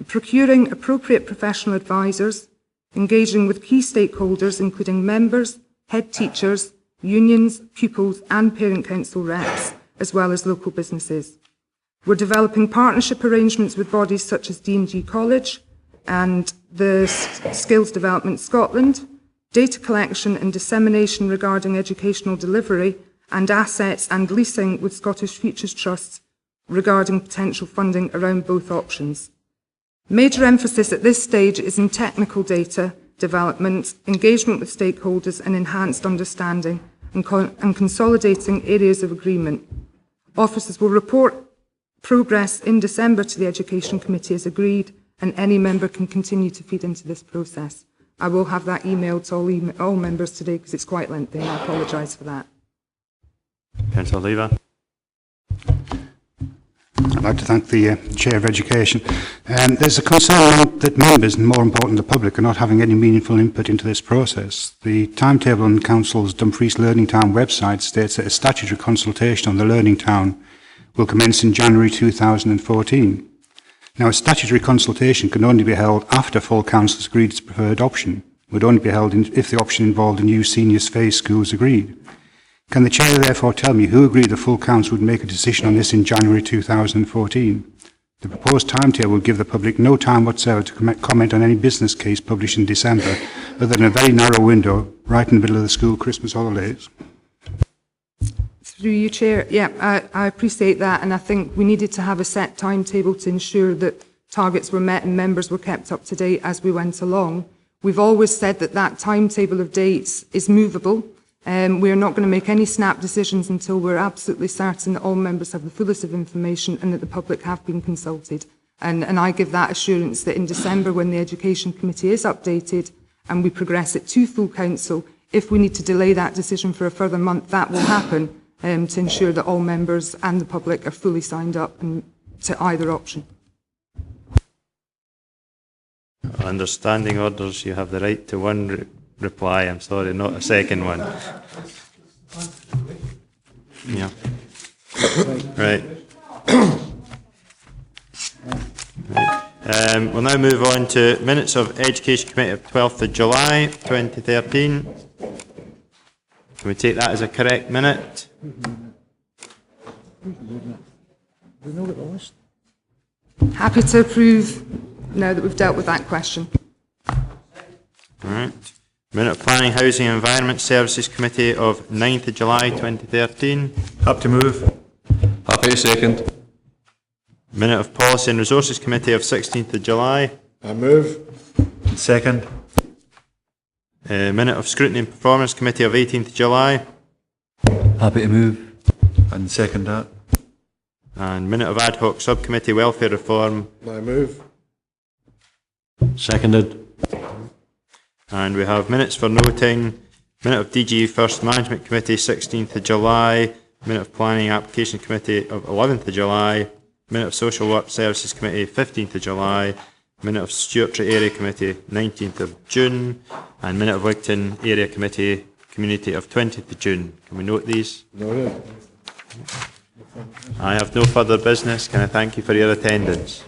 procuring appropriate professional advisors, engaging with key stakeholders including members, head teachers, unions, pupils and parent council reps, as well as local businesses. We're developing partnership arrangements with bodies such as D&G College and the Skills Development Scotland, data collection and dissemination regarding educational delivery, and assets and leasing with Scottish Futures Trusts regarding potential funding around both options. Major emphasis at this stage is in technical data development, engagement with stakeholders and enhanced understanding, and consolidating areas of agreement. Officers will report progress in December to the Education Committee as agreed, and any member can continue to feed into this process. I will have that emailed to all members today because it's quite lengthy, and I apologise for that. Councillor Lever. I'd like to thank the Chair of Education. There's a concern that members, and more important the public, are not having any meaningful input into this process. The timetable on the Council's Dumfries Learning Town website states that a statutory consultation on the Learning Town will commence in January 2014. Now, a statutory consultation can only be held after full council has agreed its preferred option. It would only be held if the option involved a new seniors phase schools agreed. Can the Chair therefore tell me who agreed the full council would make a decision on this in January 2014? The proposed timetable will give the public no time whatsoever to comment on any business case published in December, other than a very narrow window right in the middle of the school Christmas holidays. Through you, Chair. Yeah, I appreciate that, and I think we needed to have a set timetable to ensure that targets were met and members were kept up to date as we went along. We've always said that that timetable of dates is movable. We are not going to make any snap decisions until we're absolutely certain that all members have the fullest of information and that the public have been consulted. And I give that assurance that in December, when the Education Committee is updated and we progress it to full council, if we need to delay that decision for a further month, that will happen to ensure that all members and the public are fully signed up to either option. Understanding orders, you have the right to one reply. I'm sorry, not a second one. Yeah. Right. We'll now move on to minutes of Education Committee of 12th of July 2013. Can we take that as a correct minute? Happy to approve now that we've dealt with that question. All right. Minute of Planning, Housing and Environment Services Committee of 9th of July 2013. Happy to move. Happy to second. Minute of Policy and Resources Committee of 16th of July. I move. Second. Minute of Scrutiny and Performance Committee of 18th of July. Happy to move. And second that. And minute of Ad Hoc Subcommittee Welfare Reform. I move. Seconded. And we have minutes for noting. Minute of DG First Management Committee 16th of July. Minute of Planning Application Committee of 11th of July. Minute of Social Work Services Committee 15th of July. Minute of Stewardship Area Committee 19th of June. And minute of Wigton Area Committee Community of 20th of June. Can we note these? No. I have no further business. Can I thank you for your attendance?